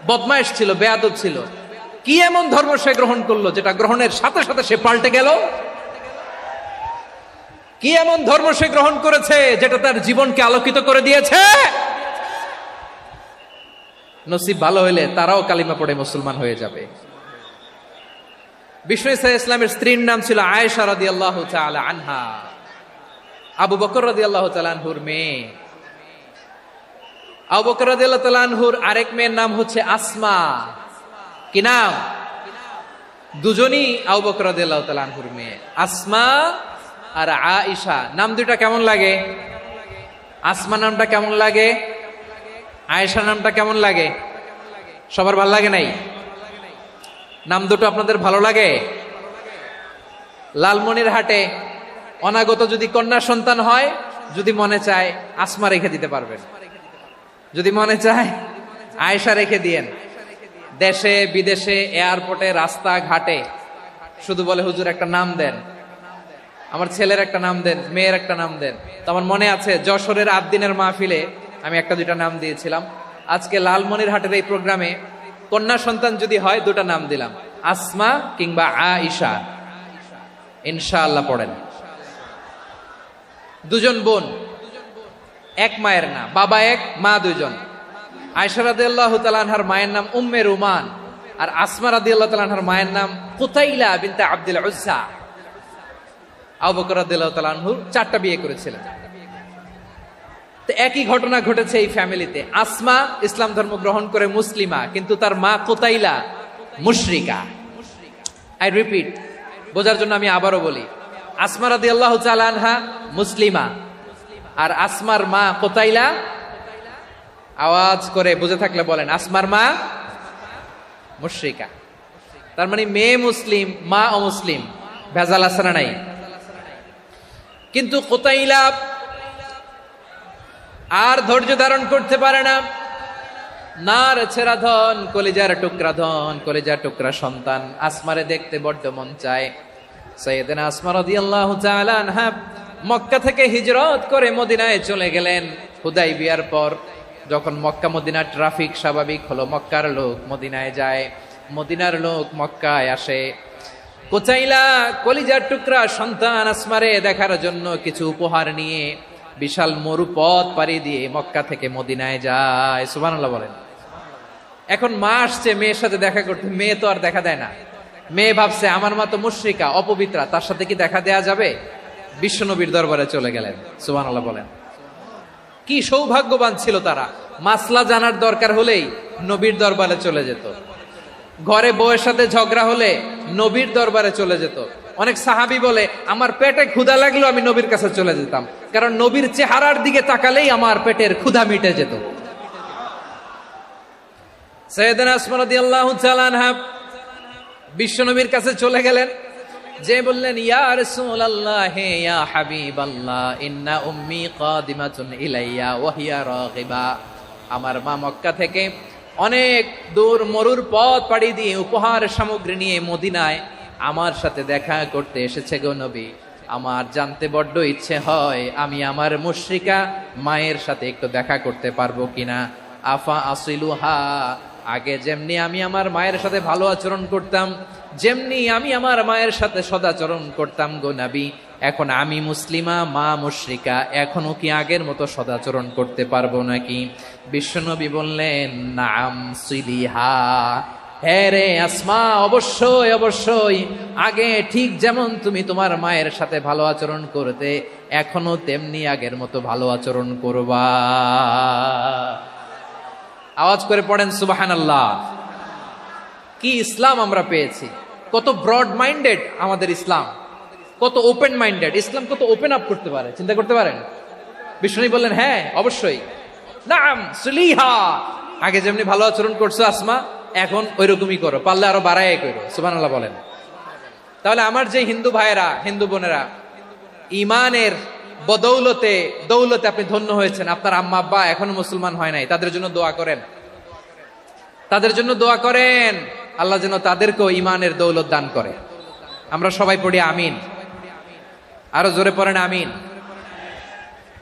বদমাইশ ছিল, বেয়াদব ছিল, কি এমন ধর্ম সে গ্রহণ করলো যেটা গ্রহণের সাথে সাথে সে পাল্টে গেল? কি এমন ধর্ম সে গ্রহণ করেছে যেটা তার জীবনকে আলোকিত করে দিয়েছে? নসিব ভালো হইলে তারাও কালিমা পড়ে মুসলমান হয়ে যাবে। বিষ্ণু ইসা ইসলামের স্ত্রীর নাম ছিল আয়েশা রাদিয়াল্লাহু তাআলা আনহা, আবু বকর রাদিয়াল্লাহু তাআলা আনহুর মেয়ে। আবু বকর রাদিয়াল্লাহু তাআলা আনহুর আরেক মেয়ের নাম হচ্ছে আসমা। কি নাম? দুজনই আবু বকর রাদিয়াল্লাহু তাআলা আনহুর মেয়ে, আসমা আর আয়েশা। নাম দুইটা কেমন লাগে? আসমা নামটা কেমন লাগে? আয়েশা নামটা কেমন লাগে? সবার ভালো লাগে নাই? নাম দুটো আপনাদের ভালো লাগে? লালমনিরহাটে অনাগত যদি কন্যা সন্তান হয়, যদি মনে চায় আসমা রেখে দিতে পারবেন, যদি মনে চায় আয়েশা রেখে দিয়েন। দেশে বিদেশে এয়ারপোর্টে রাস্তা ঘাটে শুধু বলে হুজুর একটা নাম দেন, আমার ছেলের একটা নাম দেন, মেয়ের একটা নাম দেন। তো আমার মনে আছে যশোরের আদ্দিনের মাহফিলে আমি একটা দুইটা নাম দিয়েছিলাম। আজকে লালমনিরহাটের এই প্রোগ্রামে কন্যা সন্তান যদি হয় দুটা নাম দিলাম, আসমা কিংবা আয়েশা। ইনশাআল্লাহ পড়েন। দুজন বোন, এক মায়ের না, বাবা এক মা দুইজন। আয়েশা রাদিয়াল্লাহু তাআলা আনহার মায়ের নাম উম্মে রুমান, আর আসমা রাদিয়াল্লাহু তাআলা আনহার মায়ের নাম কুতাইলা বিনতে আব্দুল উজ্জা। আবু বকর রাদিয়াল্লাহু তাআলা আনহু 4টা বিয়ে করেছিলেন। তো একই ঘটনা ঘটেছে এই ফ্যামিলিতে। আসমা ইসলাম ধর্ম গ্রহণ করে মুসলিমা, কিন্তু তার মা কুতাইলা মুশরিকা। আই রিপিট, বোঝার জন্য আমি আবারও বলি, আসমা রাদিয়াল্লাহু তাআলা আনহা মুসলিমা, আর আসমার মা কুতাইলা, আওয়াজ করে বুঝে থাকলে বলেন, আসমার মা মুশরিকা। তার মানে মেয়ে মুসলিম, মা অমুসলিম। ভেজাল আছে না নাই? কিন্তু কুতাইলা আর ধৈর্য ধারণ করতে পারে না। নার ছেড়া ধন, কলিজার টুকরা ধন, কলিজার টুকরা সন্তান আসমারে দেখতে বড্ড মন চায়। সাইয়েদনা আসমা রাদিয়াল্লাহু তাআলা আনহা মক্কা থেকে হিজরত করে মদিনায় চলে গেলেন হুদাইবিয়ার পর। যখন মক্কা মদিনার ট্রাফিক স্বাভাবিক হলো, মক্কার লোক মদিনায় যায়, মদিনার লোক মক্কায় আসে। কুতাইলা কলিজার টুকরা সন্তান আসমারে দেখার জন্য কিছু উপহার নিয়ে বিশাল মরুপথ পাড়ি দিয়ে মক্কা থেকে মদিনায় যায়। সুবহানাল্লাহ বলেন। এখন মা আসছে মেয়ের সাথে দেখা করতে, মেয়ে তো আর দেখা দেয় না। মেয়ে ভাবছে আমার মা তো মুশরিকা, অপবিত্রা, তার সাথে কি দেখা দেয়া যাবে? বিশ্বনবীর দরবারে চলে গেলেন। সুবহানাল্লাহ বলেন। কি সৌভাগ্যবান ছিল তারা, মাসলা জানার দরকার হলেই নবীর দরবারে চলে যেত। ঘরে বউয়ের সাথে ঝগড়া হলে নবীর দরবারে চলে যেত। অনেক সাহাবী বলে আমার পেটে ক্ষুধা লাগলো আমি নবীর কাছে চলে যেতাম, কারণ নবীর চেহারার দিকে তাকালেই আমার পেটের ক্ষুধা মিটে যেত। সাইয়েদনা আসমা রাদিয়াল্লাহু তাআলা আনহা বিশ্বনবীর কাছে চলে গেলেন, যে বললেন ইয়া রাসূলুল্লাহ ইয়া হাবিবাল্লাহ ইন্না উম্মি কাদিমাতুন ইলাইয়া ওয়া হিয়া রাগিবা। আমার মা মক্কা থেকে অনেক দূর মরুর পথ পাড়ি দিয়ে উপহার সামগ্রী নিয়ে মদিনায় আমার সাথে দেখা করতে এসেছে গো নবী। আমার জানতে বড্ড ইচ্ছে হয় আমি আমার মুশরিকা মায়ের সাথে একটু দেখা করতে পারবো কিনা। আফা আসিলুহা, আগে যেমনি আমি আমার মায়ের সাথে ভালো আচরণ করতাম, যেমনি আমি আমার মায়ের সাথে সদাচরণ করতাম গো নবী, এখন আমি মুসলিমা মা মুশরিকা, এখনো কি আগের মতো সদাচরণ করতে পারবো নাকি? বিশ্বনবী বললেন নাম সিলিহা, হ্যাঁ রে আসমা, অবশ্যই অবশ্যই, আগে ঠিক যেমন তুমি তোমার মায়ের সাথে ভালো আচরণ করতে এখনো তেমনি আগের মতো ভালো আচরণ করবা। আওয়াজ করে পড়েন সুবহানাল্লাহ। কি ইসলাম আমরা পেয়েছি, কত ব্রড মাইন্ডেড আমাদের ইসলাম। কত ওপেন মাইন্ডেড, ইসলাম কত ওপেন আপ করতে পারে, চিন্তা করতে পারেন? বিষ্ণু বললেন হ্যাঁ অবশ্যই, নাম সুলিহা, আগে যেমনি ভালো আচরণ করছো আসমা, এখন ওইরকমই করো, পারলে আরো বাড়ায় করো। সুবহানাল্লাহ বলেন। তাহলে আমার যে হিন্দু ভাইয়েরা, হিন্দু বোনেরা, ইমানের বদৌলতে দৌলতে আপনি ধন্য হয়েছেন, আপনার আম্মা আব্বা এখনো মুসলমান হয় নাই, তাদের জন্য দোয়া করেন, তাদের জন্য দোয়া করেন, আল্লাহ যেন তাদেরকেও ইমানের দৌলত দান করে। আমরা সবাই পড়ি আমিন, আরো জোরে পড়েন আমিন।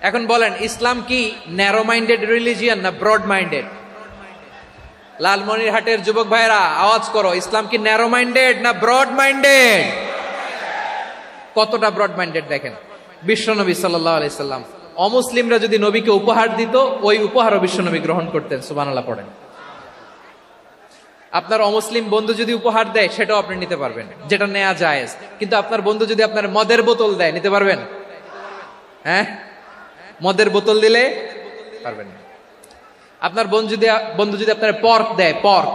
এখন বলেন, ইসলাম কি ন্যারো মাইন্ডেড রিলিজিয়ান না ব্রড মাইন্ডেড? লালমনিরহাটের যুবক ভাইরা আওয়াজ করো, ইসলাম কি ন্যারো মাইন্ডেড না ব্রড মাইন্ডেড? কতটা ব্রড মাইন্ডেড দেখেন। বিশ্বনবী সাল্লাল্লাহু আলাইহি সাল্লাম অমুসলিমরা যদি নবীকে উপহার দিত, ওই উপহারও বিশ্বনবী গ্রহণ করতেন। সুবহানাল্লাহ পড়েন। আপনার অমুসলিম বন্ধু যদি উপহার দেয়, সেটাও আপনি নিতে পারবেন, যেটা নেওয়া জায়েজ। কিন্তু আপনার বন্ধু যদি আপনার মদের বোতল দেয়, নিতে পারবেন? হ্যাঁ, মদের বোতল দিলে পারবেন না। আপনার বন্ধু যদি আপনার পর্ক দেয়, পর্ক,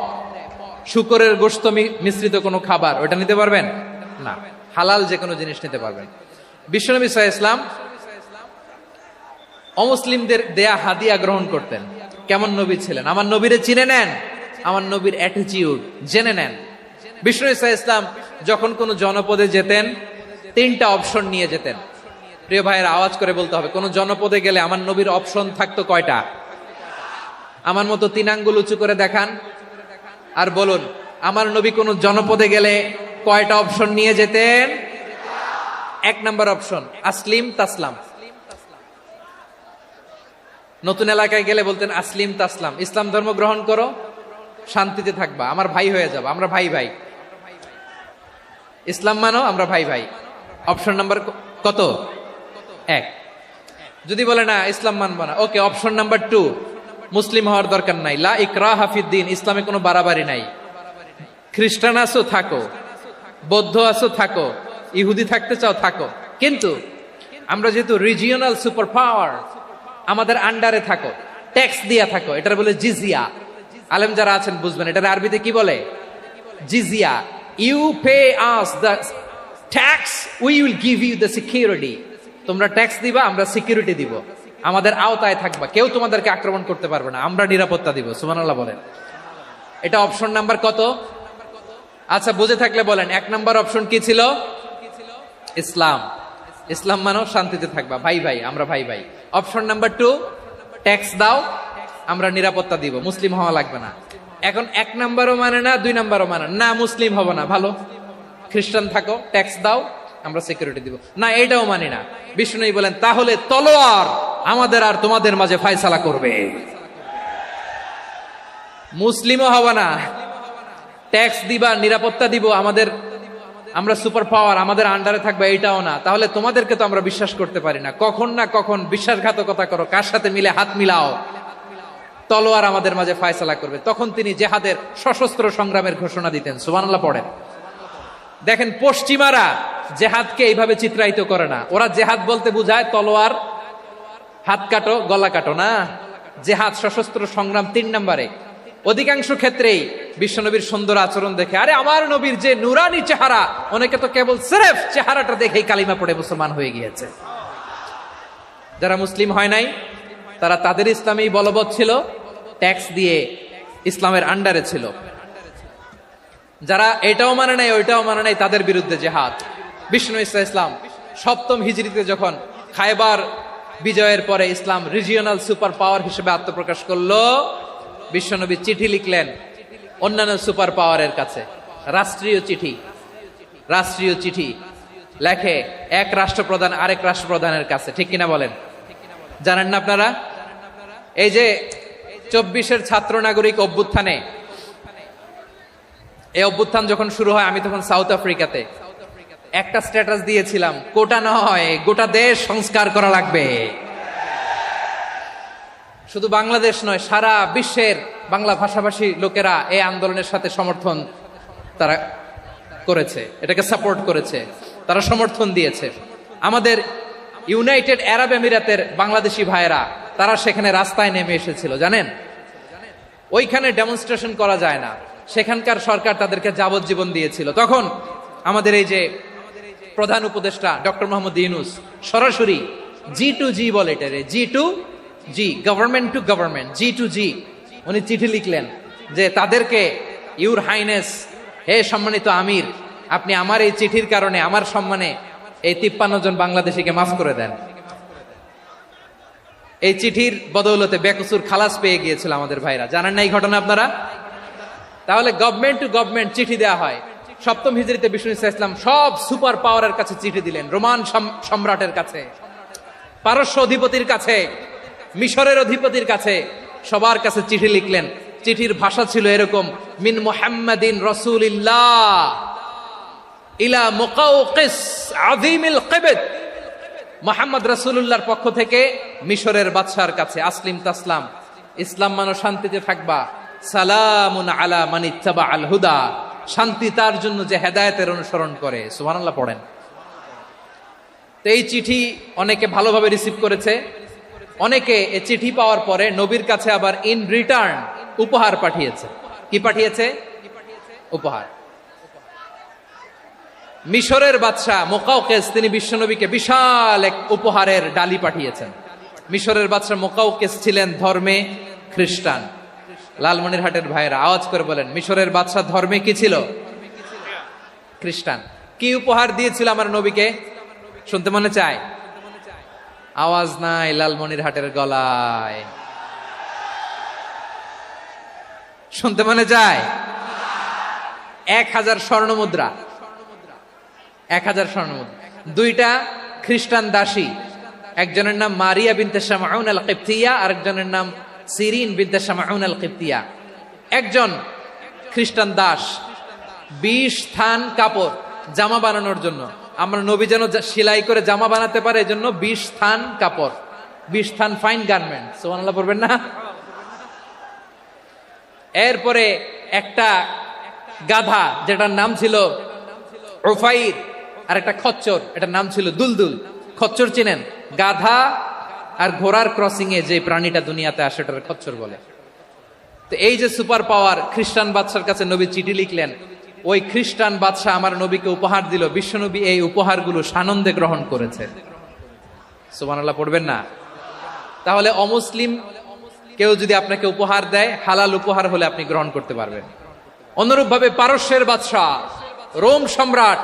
শুকরের গোশত মিশ্রিত কোনো খাবার, ওটা নিতে পারবেন না। হালাল যে কোনো জিনিস নিতে পারবেন। বিশ্বনবী সাল্লাল্লাহু আলাইহি ওয়াসাল্লাম অমুসলিমদের দেয়া হাদিয়া গ্রহণ করতেন। কেমন নবী ছিলেন? আমার নবীরে চিনে নেন, আমার নবীর অ্যাটিটিউড জেনে নেন। বিশ্বনবী সাল্লাল্লাহু আলাইহি ওয়াসাল্লাম যখন কোন জনপদে যেতেন, 3টা অপশন নিয়ে যেতেন। প্রিয় ভাইয়ের আওয়াজ করে বলতে হবে, কোন জনপদে গেলে আমার নবীর অপশন থাকতো কয়টা? আমার মতো 3 আঙ্গুল উঁচু করে দেখান আর বলুন, আমার নবী কোন জনপদে গেলে কয়টা অপশন নিয়ে যেতেন? 1 নাম্বার অপশন আসলিম তাসলাম। নতুন এলাকায় গেলে বলতেন আসলিম তাসলাম, ইসলাম ধর্ম গ্রহণ করো, শান্তিতে থাকবা, আমার ভাই হয়ে যাবো, আমরা ভাই ভাই, ইসলাম মানো, আমরা ভাই ভাই। অপশন নাম্বার কত? 1। যদি বলে না ইসলাম মানবো না, ওকে, অপশন নাম্বার 2, মুসলিম হওয়ার দরকার নাই, লা ইকরাহা ফিদ্দিন, ইসলামে কোনো বাড়াবাড়ি নাই। খ্রিস্টান আছো থাকো, বৌদ্ধ আছো থাকো, ইহুদি থাকতে চাও থাকো, কিন্তু আমরা যেহেতু রিজিওনাল সুপার পাওয়ার, আমাদের আন্ডারে থাকো, ট্যাক্স দিয়া থাকো, এটার বলে জিজিয়া। আলেম যারা আছেন বুঝবেন, এটার আরবিতে কি বলে? জিজিয়া। You pay us the tax, we will give you the security. তোমরা ট্যাক্স দিবা, আমরা সিকিউরিটি দিব, আমাদের আওতায় থাকবা, কেউ তোমাদেরকে আক্রমণ করতে পারবে না, আমরা নিরাপত্তা দিব। সুবহানাল্লাহ বলেন। এটা অপশন নাম্বার কত? আচ্ছা, বুঝে থাকলে বলেন, 1 নাম্বার অপশন কি ছিল? ইসলাম। ইসলাম মানো, শান্তিতে থাকবা, ভাই ভাই, আমরা ভাই ভাই। অপশন নাম্বার 2, ট্যাক্স দাও, আমরা নিরাপত্তা দিব, মুসলিম হওয়া লাগবে না। এখন 1 নাম্বারও মানে না, 2 নাম্বারও মানে না, মুসলিম হবো না, ভালো, খ্রিস্টান থাকো, ট্যাক্স দাও, আমরা সিকিউরিটি দিব না, এইটাও মানি না। বিষ্ণু বলেন, তাহলে তলোয়ার আমাদের আর তোমাদের মাঝে ফয়সালা করবে, মুসলিমও হবো না, ট্যাক্স দিবা, নিরাপত্তা দিব, আমরা সুপার পাওয়ার, আমাদের আন্ডারে থাকবে, এইটাও না। তাহলে তোমাদেরকে তো আমরা বিশ্বাস করতে পারি না, কখন না কখন বিশ্বাসঘাতকতা করো, কার সাথে মিলে হাত মিলাও, তলোয়ার আমাদের মাঝে ফয়সালা করবে। তখন তিনি জেহাদের সশস্ত্র সংগ্রামের ঘোষণা দিতেন। সুবহানাল্লাহ পড়েন। দেখেন, পশ্চিমারা জেহাদকে এইভাবে চিত্রায়িত করে না। ওরা জেহাদ বলতে বুঝায় তলোয়ার, হাত কাটো, গলা কাটো না। জেহাদ সশস্ত্র সংগ্রাম 3 নম্বরে। অধিকাংশ ক্ষেত্রেই বিশ্বনবীর সুন্দর আচরণ দেখে, আরে আমার নবীর যে নুরানি চেহারা, অনেকে তো কেবল সিরেফ চেহারাটা দেখেই কালিমা পড়ে মুসলমান হয়ে গিয়েছে। যারা মুসলিম হয় নাই, তারা তাদের ইসলামেই বলবৎ ছিল, ট্যাক্স দিয়ে ইসলামের আন্ডারে ছিল। যারা এটাও মানে নাই, ওইটাও মানে নাই, তাদের বিরুদ্ধে জেহাদ। বিষ্ণু ইসলাম 7ম হিজরিতে যখন খায়বার বিজয়ের পরে ইসলাম রিজিওনাল সুপার পাওয়ার হিসেবে আত্মপ্রকাশ করলো, বিশ্বনবী চিঠি লিখলেন অন্যান্য সুপার পাওয়ারের কাছে, রাষ্ট্রীয় চিঠি লেখে এক রাষ্ট্রপ্রধান আরেক রাষ্ট্রপ্রধানের কাছে। ঠিক কিনা বলেন? জানেন না আপনারা? এই যে 24-এর ছাত্র নাগরিক অভ্যুত্থানে, এই অভ্যুত্থান যখন শুরু হয়, আমি তখন সাউথ আফ্রিকাতে, একটা স্ট্যাটাস দিয়েছিলাম, কোটা নয়, গোটা দেশ সংস্কার করা লাগবে। শুধু বাংলাদেশ নয়, সারা বিশ্বের বাংলা ভাষাভাষী লোকেরা এই আন্দোলনের সাথে সমর্থন তারা করেছে, এটাকে সাপোর্ট করেছে, তারা সমর্থন দিয়েছে। আমাদের ইউনাইটেড আরব আমিরাতের বাংলাদেশি ভাইয়েরা, তারা সেখানে রাস্তায় নেমে এসেছিল, জানেন? ওইখানে ডেমনস্ট্রেশন করা যায় না, সেখানকার সরকার তাদেরকে যাবজ্জীবন দিয়েছিল। তখন আমাদের এই যে প্রধান উপদেষ্টা ডক্টর মোহাম্মদ ইউনূস সরাসরি G2G বলে এটারে, G2G, government to government, G2G উনি চিঠি লিখলেন যে তাদেরকে, ইউর হাইনেস, হে সম্মানিত আমির, আপনি আমার এই চিঠির কারণে আমার সম্মানে এই 53 জন বাংলাদেশিকে মাফ করে দেন। এই চিঠির বদৌলতে বেকসুর খালাস পেয়ে গিয়েছিল আমাদের ভাইরা। জানেন না এই ঘটনা আপনারা? তাহলে গভর্নমেন্ট টু গভর্নমেন্ট চিঠি দেওয়া হয়। সপ্তম হিজরিতে বিষ্ণু ইসলাম সব সুপার পাওয়ারের কাছে চিঠি দিলেন, রোমান সম্রাটের কাছে, পারস্য অধিপতির কাছে, মিশরের অধিপতির কাছে, সবার কাছে চিঠি লিখলেন। চিঠির ভাষা ছিল এরকম, মিন মুহাম্মাদিন রাসূলিল্লাহ ইলা মুকাওকিস আযীমিল কিবত, মুহাম্মদ রাসূলুল্লাহর পক্ষ থেকে মিশরের বাদশার কাছে, আসলিম তাসলাম, ইসলাম মানো শান্তিতে থাকবা, সালামুন আলা মান ইত্তাবা আল হুদা, শান্তি তার জন্য যে হেদায়েতের অনুসরণ করে। সুবহানাল্লাহ পড়েন। তো এই চিঠি অনেকে ভালোভাবে রিসিভ করেছে, অনেকে এই চিঠি পাওয়ার পরে নবীর কাছে আবার ইন রিটার্ন উপহার পাঠিয়েছে। কি পাঠিয়েছে? উপহার। মিশরের বাদশা মুকাওকিস তিনি বিশ্বনবীকে বিশাল এক উপহারের ডালি পাঠিয়েছেন। মিশরের বাদশা মুকাওকিস ছিলেন ধর্মে খ্রিস্টান। লালমনিরহাটের ভাইয়েরা আওয়াজ করে বলেন, মিশরের বাদশা ধর্মে কি ছিল? খ্রিস্টান। কি উপহার দিয়েছিল আমার নবীকে? শুনতে মনে চায়? আওয়াজ নাই লালমনিরহাটের গলায়, শুনতে মনে চায়? 1000 স্বর্ণ মুদ্রা, 1000 স্বর্ণ মুদ্রা। 2টা খ্রিস্টান দাসী, একজনের নাম মারিয়া বিনতে শামউন আল কিবতিয়া, আরেকজনের নাম সিরিন বিনতে শামউন আল কিবতিয়া। একজন খ্রিস্টান দাস 20 থান কাপড় জামা বানানোর জন্য, আমরা নবী যেন সেলাই করে জামা বানাতে পারে এজন্য 20 থান কাপড়, 20 থান ফাইন গার্মেন্ট। সুবহানাল্লাহ পড়বেন না? এরপরে একটা গাধা যেটার নাম ছিল উফাইর, আর একটা খচ্চর, এটার নাম ছিল দুলদুল। খচ্চর চিনেন? গাধা আর ঘোড়ার ক্রসিং এ যে প্রাণীটা দুনিয়াতে আসে ওটার খচ্চর বলে। তো এই যে সুপার পাওয়ার খ্রিস্টান বাদশার কাছে নবী চিঠি লিখলেন, ওই খ্রিস্টান বাদশা আমার নবীকে উপহার দিল। বিশ্বনবী এই উপহারগুলো সানন্দে গ্রহণ করেছে। সুবহানাল্লাহ পড়বেন না? তাহলে অমুসলিম কেউ যদি আপনাকে উপহার দেয়, হালাল উপহার হলে আপনি গ্রহণ করতে পারবেন। অনুরূপ ভাবে পারস্যের বাদশা, রোম সম্রাট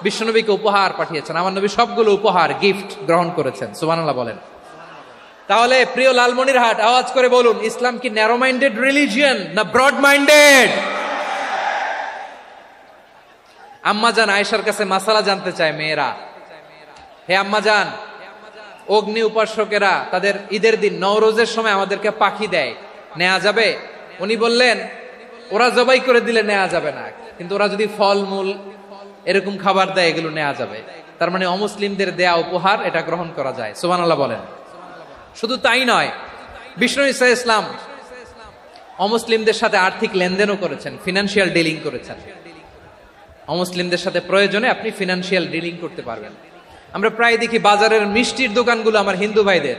বিশ্বনবীকে উপহার পাঠিয়েছেন। আমার নবী সবগুলো উপহার, গিফট গ্রহণ করেছেন। সুবহানাল্লাহ বলেন। তাহলে প্রিয় লালমনিরহাট, আওয়াজ করে বলুন, ইসলাম কি ন্যারো মাইন্ডেড রিলিজিয়ন না ব্রড মাইন্ডেড? আম্মাজান আয়েশার কাছে মাসালা জানতে চায় মেয়েরা, হে আম্মাজান, অগ্নি উপাসকেরা তাদের ঈদের দিন নওরোজের সময় আমাদেরকে পাখি দেয়, নেওয়া যাবে? উনি বললেন, ওরা জবাই করে দিলে নেওয়া যাবে না, কিন্তু ওরা যদি ফলমূল এরকম খাবার দেয় এগুলো নেওয়া যাবে। তার মানে অমুসলিমদের দেয়া উপহার এটা গ্রহণ করা যায়। সুবহানাল্লাহ বলেন। শুধু তাই নয়, বিষ্ণু ঈসা ইসলাম অমুসলিমদের সাথে আর্থিক লেনদেনও করেছেন, ফিনান্সিয়াল ডিলিং করেছেন। অমুসলিমদের সাথে প্রয়োজনে আপনি ফিনান্সিয়াল ডিলিং করতে পারবেন। আমরা প্রায় দেখি বাজারের মিষ্টির দোকানগুলো আমার হিন্দু ভাইদের।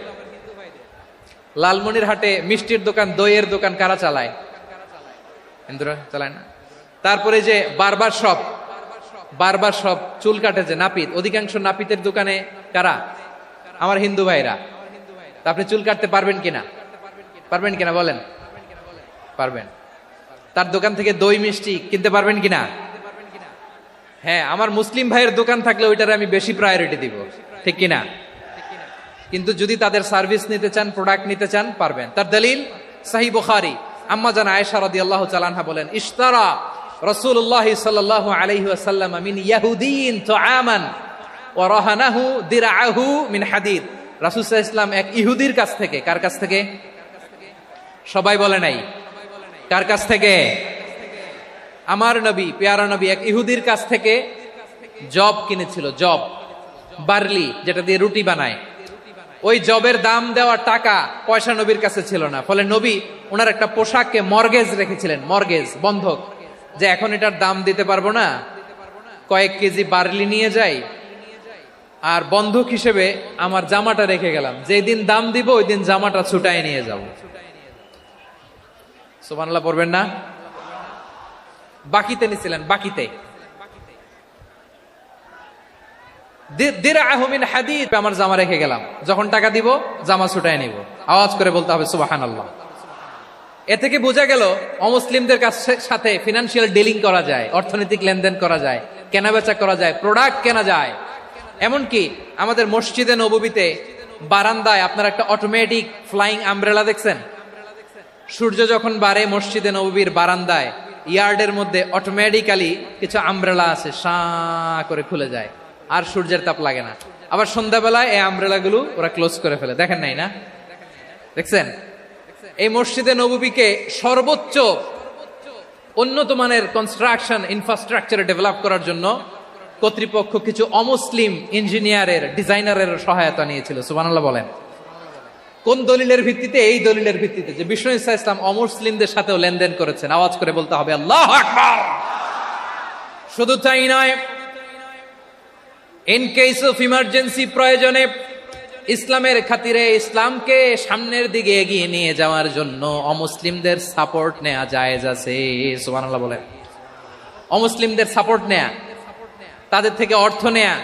লালমনিরহাটে মিষ্টির দোকান, দইয়ের দোকান কারা চালায়? হিন্দুরা চালায় না। তারপরে যে বারবার শপ, চুল কাটে যে নাপিত, অধিকাংশ নাপিতের দোকানে কারা? আমার হিন্দু ভাইরা। তা আপনি চুল কাটতে পারবেন কিনা? পারবেন কিনা বলেন? পারবেন। তার দোকান থেকে দই মিষ্টি কিনতে পারবেন কিনা? হ্যাঁ, আমার মুসলিম ভাইয়ের দোকান থাকলে ওইটারে আমি বেশি প্রায়োরিটি দিব, ঠিক কিনা? কিন্তু যদি তাদের সার্ভিস নিতে চান, প্রোডাক্ট নিতে চান, পারবেন। তার দলিল সহিহ বুখারী, আম্মা জান আয়েশা রাদিয়াল্লাহু তাআলা আনহা বলেন, ইশতারা রাসূলুল্লাহ সাল্লাল্লাহু আলাইহি ওয়াসাল্লাম মিন ইয়াহুদিয়িন তুআমান ওয়া রাহানাহু দিরআহু মিন হাদিদ। রাসূল সাল্লাল্লাহু আলাইহি ওয়াসাল্লাম এক ইহুদির কাছ থেকে, কার কাছ থেকে? সবাই বলে নাই, কার কাছ থেকে? আমার নবী, পেয়ারা নবী এক ইহুদির কাছ থেকে জব কিনেছিল। জব, বার্লি, যেটা দিয়ে রুটি বানায়। ওই জবের দাম দেওয়ার টাকা পয়সা নবীর কাছে ছিল না। ফলে নবী ওনার একটা পোশাককে মর্গেজ রেখেছিলেন, মর্গেজ, বন্ধক, যে এখন এটার দাম দিতে পারবো না, কয়েক কেজি বার্লি নিয়ে যাই আর বন্ধক হিসেবে আমার জামাটা রেখে গেলাম, যেদিন দাম দিব ওই দিন জামাটা ছুটায় নিয়ে যাব। সুবহানাল্লাহ পড়বেন না? বাকিতে নিছিলেন, বাকিতে। দিরআহু মিন হাদিদ, আমার জামা রেখে গেলাম, যখন টাকা দিব জামা ছুটায় নিব। আওয়াজ করে বলতে হবে সুবহানাল্লাহ। এ থেকে বোঝা গেল অমুসলিমদের সাথে ফিনান্সিয়াল ডিলিং করা যায়, অর্থনৈতিক লেনদেন করা যায়, কেনাবেচা করা যায়, প্রোডাক্ট কেনা যায়। এমনকি আমাদের মসজিদে নববীতে বারান্দায় আপনার একটা অটোমেটিক ফ্লাইং আমব্রেলা দেখছেন? সূর্য যখন বাড়ে মসজিদে নববীর বারান্দায় ইয়ার্ডের মধ্যে অটোমেটিক্যালি কিছু আমব্রেলা আছে, সাঁ করে খুলে যায়, আর সূর্যের তাপ লাগে না। আবার সন্ধ্যাবেলায় এই আমব্রেলা গুলো ওরা ক্লোজ করে ফেলে, দেখেন নাই না? দেখছেন? এই মসজিদে নববীকে সর্বোচ্চ উন্নত মানের কনস্ট্রাকশন ইনফ্রাস্ট্রাকচারে ডেভেলপ করার জন্য কর্তৃপক্ষ কিছু অমুসলিম ইঞ্জিনিয়ারের, ডিজাইনারের সহায়তা নিয়েছিল। সুবহানাল্লাহ বলেন। কোন দলিলের ভিত্তিতে? এই দলিলের ভিত্তিতে যে বিষ্ণু ঈসা ইসলাম অমুসলিমদের সাথেও লেনদেন করেছেন। আওয়াজ করে বলতে হবে আল্লাহু আকবার। শুধু তাই নয়, ইন কেস অফ ইমার্জেন্সি, প্রয়োজনে ইসলামের খাতিরে ইসলামকে সামনের দিকে এগিয়ে নিয়ে যাওয়ার জন্য অমুসলিমদের সাপোর্ট নেওয়া জায়েজ আছে। সুবহানাল্লাহ বলেন। অমুসলিমদের সাপোর্ট নেয়া, তাদের থেকে অর্থ নেয়া,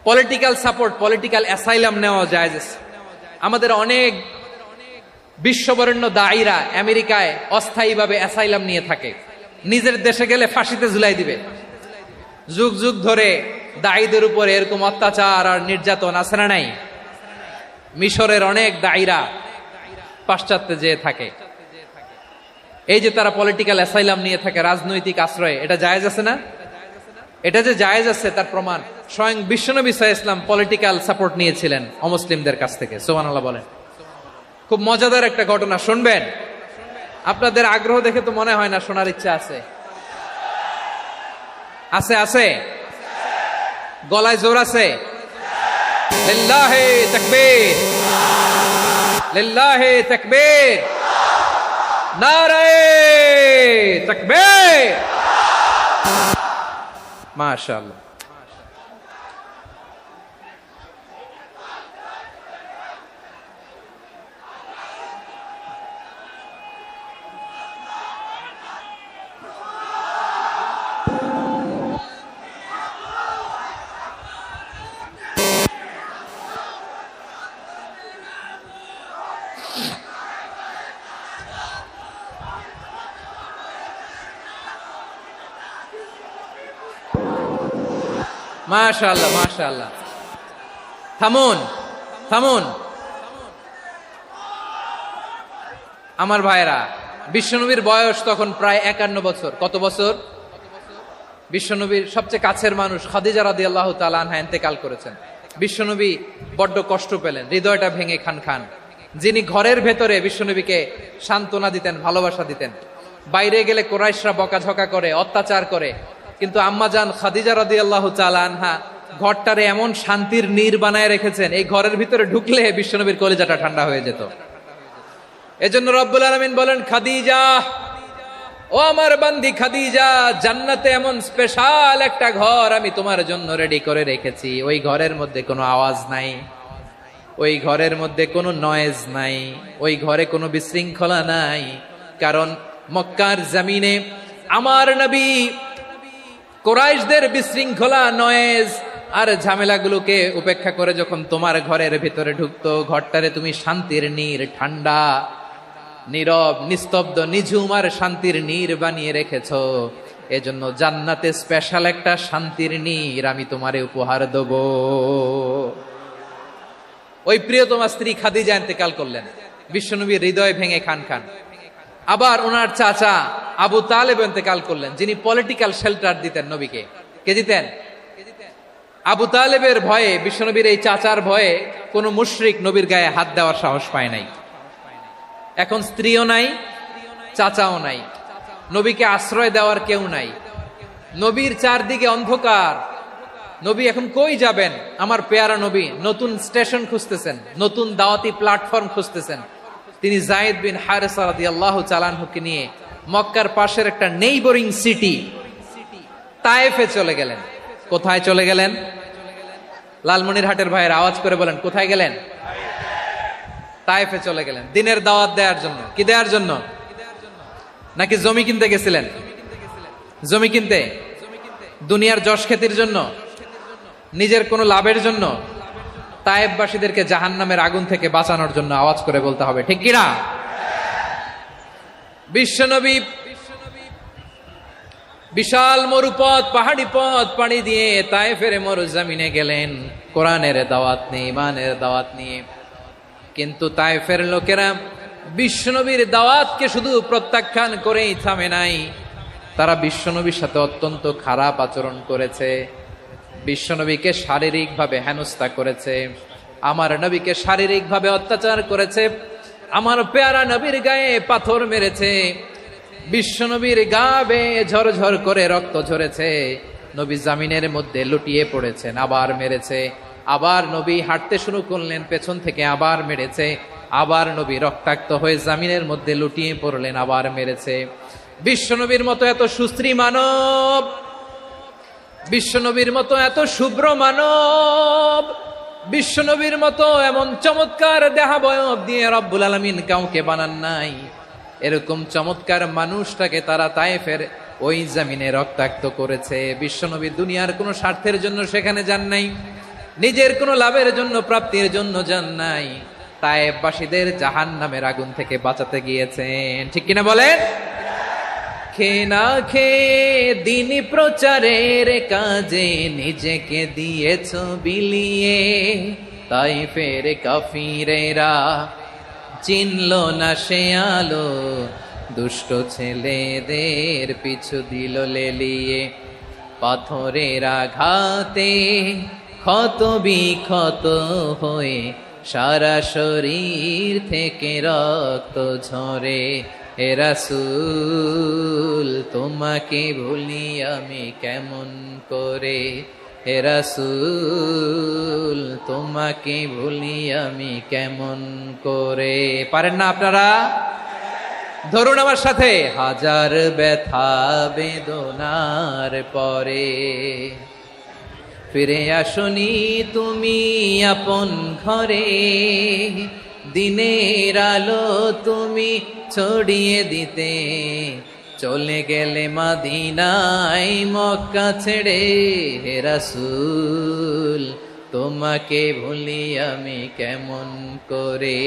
পলিটিক্যাল সাপোর্ট, পলিটিক্যাল অ্যাসাইলাম নেওয়া জায়েজ আছে। আমাদের অনেক বিশ্ববরেণ্য দায়ীরা আমেরিকায় অস্থায়ীভাবে অ্যাসাইলাম নিয়ে থাকে, নিজের দেশে গেলে ফাঁসিতে ঝুলাই দিবে। যুগ যুগ ধরে দায়ীদের উপরে এরকম অত্যাচার আর নির্যাতন আছে না নাই? মিশরের অনেক দায়ীরা পাশ্চাত্যে যেয়ে থাকে, এই যে তারা পলিটিক্যাল অ্যাসাইলাম নিয়ে থাকে, রাজনৈতিক আশ্রয়, এটা জায়েজ আছে না? এটা যে জায়েজ আছে তার প্রমাণ স্বয়ং বিশ্বনবী সাল্লাল্লাহু আলাইহি ওয়াসাল্লাম পলিটিক্যাল সাপোর্ট নিয়েছিলেন অমুসলিমদের কাছ থেকে। সুবহানাল্লাহ বলেন। খুব মজাদার একটা ঘটনা শুনবেন, আপনাদের আগ্রহ দেখে তো মনে হয় না শোনার ইচ্ছা আছে। আছে আছে, গলায় জোর আছে। লিল্লাহি তাকবীর, লিল্লাহি তাকবীর, নারে তাকবীর। মাশাআল্লাহ। মাশাআল্লাহ মাশাআল্লাহ। থামুন থামুন আমার ভাইরা। বিশ্বনবীর বয়স তখন প্রায় 51 বছর। কত বছর? বিশ্বনবীর সবচেয়ে কাছের মানুষ খাদিজা রাদিয়াল্লাহু তাআলা আনহা ইন্তেকাল করেছেন। বিশ্বনবী বড্ড কষ্ট পেলেন, হৃদয়টা ভেঙে খান খান। যিনি ঘরের ভেতরে বিশ্বনবীকে সান্ত্বনা দিতেন, ভালোবাসা দিতেন, বাইরে গেলে কুরাইশরা বকাঝকা করে, অত্যাচার করে, কিন্তু আম্মাজান খাদিজা রাদিয়াল্লাহু তাআলা আনহা ঘরটারে এমন শান্তির নীর বানায় রেখেছেন, এই ঘরের ভিতরে ঢুকলে বিশ্বনবীর কলিজাটা ঠান্ডা হয়ে যেত। এজন্য রব্বুল আলামিন বলেন, খাদিজা, ও আমার বান্দি খাদিজা, জান্নাতে এমন স্পেশাল একটা ঘর আমি তোমার জন্য রেডি করে রেখেছি। ওই ঘরের মধ্যে কোনো আওয়াজ নাই, ওই ঘরের মধ্যে কোনো নয়েজ নাই, ওই ঘরে কোনো বিশৃঙ্খলা নাই। কারণ মক্কার জমিনে আমার নবী কুরাইশদের বিশৃঙ্খলা, নয়েজ আর ঝামেলাগুলোকে উপেক্ষা করে যখন তোমার ঘরের ভিতরে ঢুকতো, ঘরটারে তুমি শান্তির নীর, ঠান্ডা, নীরব, নিস্তব্ধ, নিঝুম আর শান্তির নীর বানিয়ে রেখেছ। এজন্য জান্নাতে স্পেশাল একটা শান্তির নীর আমি তোমারে উপহার দেব। ওই প্রিয়তমা স্ত্রী খাদিজা ইন্তেকাল করলেন, বিশ্বনবীর হৃদয় ভেঙে খান খান। আবার ওনার চাচা আবু তালেব ইন্তেকাল করলেন, যিনি পলিটিক্যাল শেল্টার দিতেন নবীকে। কে দিতেন? আবু তালেবের ভয়ে, বিশ্বনবীর এই চাচার ভয়ে কোনো মুশরিক নবীর গায়ে হাত দেওয়ার সাহস পায় নাই। এখন স্ত্রীও নাই, চাচাও নাই, নবীকে আশ্রয় দেওয়ার কেউ নাই। নবীর চারদিকে অন্ধকার। নবী এখন কই যাবেন? আমার পেয়ারা নবী নতুন স্টেশন খুঁজতেছেন, নতুন দাওয়াতি প্ল্যাটফর্ম খুঁজতেছেন। তিনি যায়েদ বিন হারেসা রাদিয়াল্লাহু তাআলা আনহুকে নিয়ে মক্কার পাশের একটা নেইবরিং সিটি তায়েফে চলে গেলেন। কোথায় চলে গেলেন? লালমনিরহাটের ভাইয়ের আওয়াজ করে বলেন, কোথায় গেলেন? তায়েফে চলে গেলেন দিনের দাওয়াত দেওয়ার জন্য। কি দেওয়ার জন্য? নাকি জমি কিনতে গেছিলেন? জমি কিনতে, দুনিয়ার যশ খ্যাতির জন্য? নিজের কোনো লাভের জন্য? তায়েফবাসীদেরকে জাহান্নামের আগুন থেকে বাঁচানোর জন্য আওয়াজ করে বলতে হবে, ঠিক কিনা? বিশ্বনবী বিশাল মরুপথ, পাহাড়ি পথ পাড়ি দিয়ে তায়েফের মরুজমিনে গেলেন কোরআনের দাওয়াত নিয়ে, ইমানের দাওয়াত নিয়ে। কিন্তু তায়েফের লোকেরা বিশ্বনবীর দাওয়াতকে শুধু প্রত্যাখ্যান করেই থামে নাই, তারা বিশ্বনবীর সাথে অত্যন্ত খারাপ আচরণ করেছে, বিশ্বনবীকে শারীরিকভাবে হেনস্থা করেছে, আমার নবীকে শারীরিকভাবে অত্যাচার করেছে, আমার পেয়ারা নবীর গায়ে পাথর মেরেছে, বিশ্বনবীর গা বেয়ে ঝরঝর করে রক্ত ঝরেছে, নবী জামিনের মধ্যে লুটিয়ে পড়েছেন, আবার মেরেছে, আবার নবী হাঁটতে শুরু করলেন, পেছন থেকে আবার মেরেছে, আবার নবী রক্তাক্ত হয়ে জামিনের মধ্যে লুটিয়ে পড়লেন, আবার মেরেছে। বিশ্বনবীর মতো এত সুশ্রী মানব, বিশ্বনবীর মতো এত শুভ্র মানব, বিশ্বনবীর মতো এমন চমৎকার দেহাবয়ব দিয়ে রব্বুল আলামিন কাউকে বানান নাই। এরকম চমৎকার মানুষটাকে তারা তায়েফের ওই জমিনে রক্তাক্ত করেছে। বিশ্বনবী দুনিয়ার কোনো স্বার্থের জন্য সেখানে যান নাই, নিজের কোনো লাভের জন্য, প্রাপ্তির জন্য যান নাই, তায়েফবাসীদের জাহান্নামের আগুন থেকে বাঁচাতে গিয়েছেন, ঠিক কিনা বলেন? খেয়ে না খেয়ে দিন প্রচারের কাজে নিজেকে দিয়েছ বিলিয়ে, তায়েফের কাফিরেরা চিনল না সে আলো, দুষ্ট ছেলেদের পিছু দিল লেলিয়ে, পাথরের আঘাতে ক্ষত বিক্ষত হয়ে সারা শরীর থেকে রক্ত ঝরে। হে রাসূল তোমাকে ভুলি আমি কেমন করে, হে রাসূল তোমাকে ভুলি আমি কেমন করে। পারেন না আপনারা? ধরুন আমার সাথে, হাজার ব্যথা বেদনার পরে ফিরে আসনি তুমি আপন ঘরে, দিনের আলো তুমি ছড়িয়ে দিতে, চলে গেলে মদিনায় মক্কা ছেড়ে। হে রাসূল তোমাকে ভুলি আমি কেমন করে,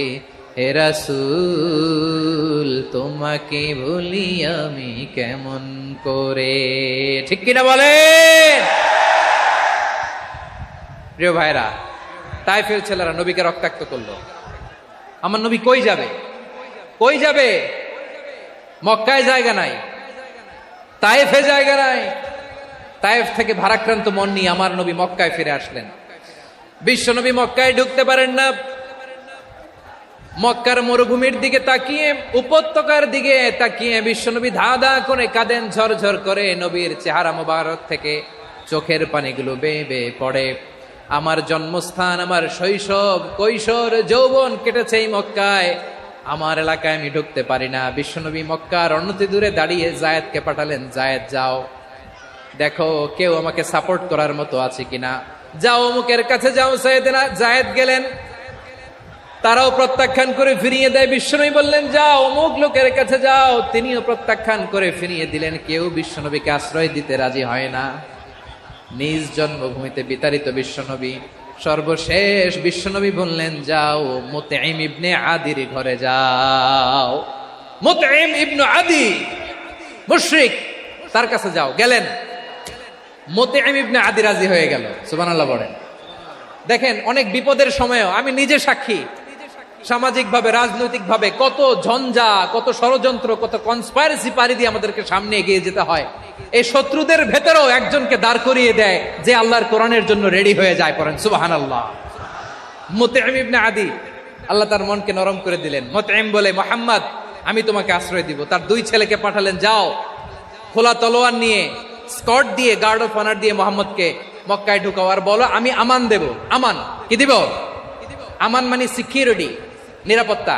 হে রাসূল তোমাকে ভুলি আমি কেমন করে, ঠিক কিনা বলেন? প্রিয় ভাইরা, তায়েফের ছেলেরা নবীকে রক্তাক্ত করলো। আমার নবী কই যাবে? কই যাবে? মক্কায় জায়গা নাই, তায়েফে জায়গা নাই। তায়েফ থেকে ভারাক্রান্ত মন নিয়ে আমার নবী মক্কায় ফিরে আসলেন। বিশ্ব নবী মক্কায় ঢুকতে পারেন না। মক্কার মরুভূমির দিকে তাকিয়ে, উপত্যকার দিকে তাকিয়ে বিশ্বনবী ধা ধা করে কাঁদেন, ঝরঝর করে নবীর চেহারা মোবারক থেকে চোখের পানিগুলো বেয়ে বেয়ে পড়ে। আমার জন্মস্থান, আমার শৈশব, কৈশোর, যৌবন কেটেছে এই মক্কায়, আমার এলাকায় আমি ঢুকতে পারি না। বিশ্বনবী মক্কার অনতি দূরে দাঁড়িয়ে জায়েদকে পাঠালেন, জায়েদ যাও দেখো কেউ আমাকে সাপোর্ট করার মতো আছে কিনা, যাও অমুকের কাছে যাও। জায়েদ গেলেন, তারাও প্রত্যাখ্যান করে ফিরিয়ে দেয়। বিশ্বনবী বললেন যাও অমুক লোকের কাছে যাও, তিনিও প্রত্যাখ্যান করে ফিরিয়ে দিলেন। কেউ বিশ্বনবীকে আশ্রয় দিতে রাজি হয় না। নিজ জন্মভূমিতে বিতাড়িত বিশ্বনবী, সর্বশেষ বিশ্বনবী বললেন যাও মুতঈম ইবনে আদির ঘরে যাও। মুতঈম ইবনে আদি মুশরিক, তার কাছে যাও। গেলেন, মুতঈম ইবনে আদি রাজি হয়ে গেল। সুবহানাল্লাহ বলেন। দেখেন, অনেক বিপদের সময়ও আমি নিজে সাক্ষী, সামাজিকভাবে, রাজনৈতিকভাবে কত ঝঞ্ঝা, কত ষড়যন্ত্র, কত কনস্পাইরেসি পাড়ি দিয়ে আমাদেরকে সামনে এগিয়ে যেতে হয়। এই শত্রুদের ভেতরেও একজনকে দাঁড় করিয়ে দেয় যে আল্লাহর কোরআনের জন্য রেডি হয়ে যায়। পড়েন সুবহানাল্লাহ। মুতঈম ইবনে আদি, আল্লাহ তার মনকে নরম করে দিলেন। মুতঈম বলে, মুহাম্মদ আমি তোমাকে আশ্রয় দিব। তার দুই ছেলেকে পাঠালেন, যাও খোলা তলোয়ার নিয়ে, স্কট দিয়ে, গার্ড অফ অনার দিয়ে মুহাম্মদকে মক্কায় ঢুকাও, আর বলো আমি আমান দেব। আমান কি দিব? আমান মানে সিকিউরিটি, নিরাপত্তা।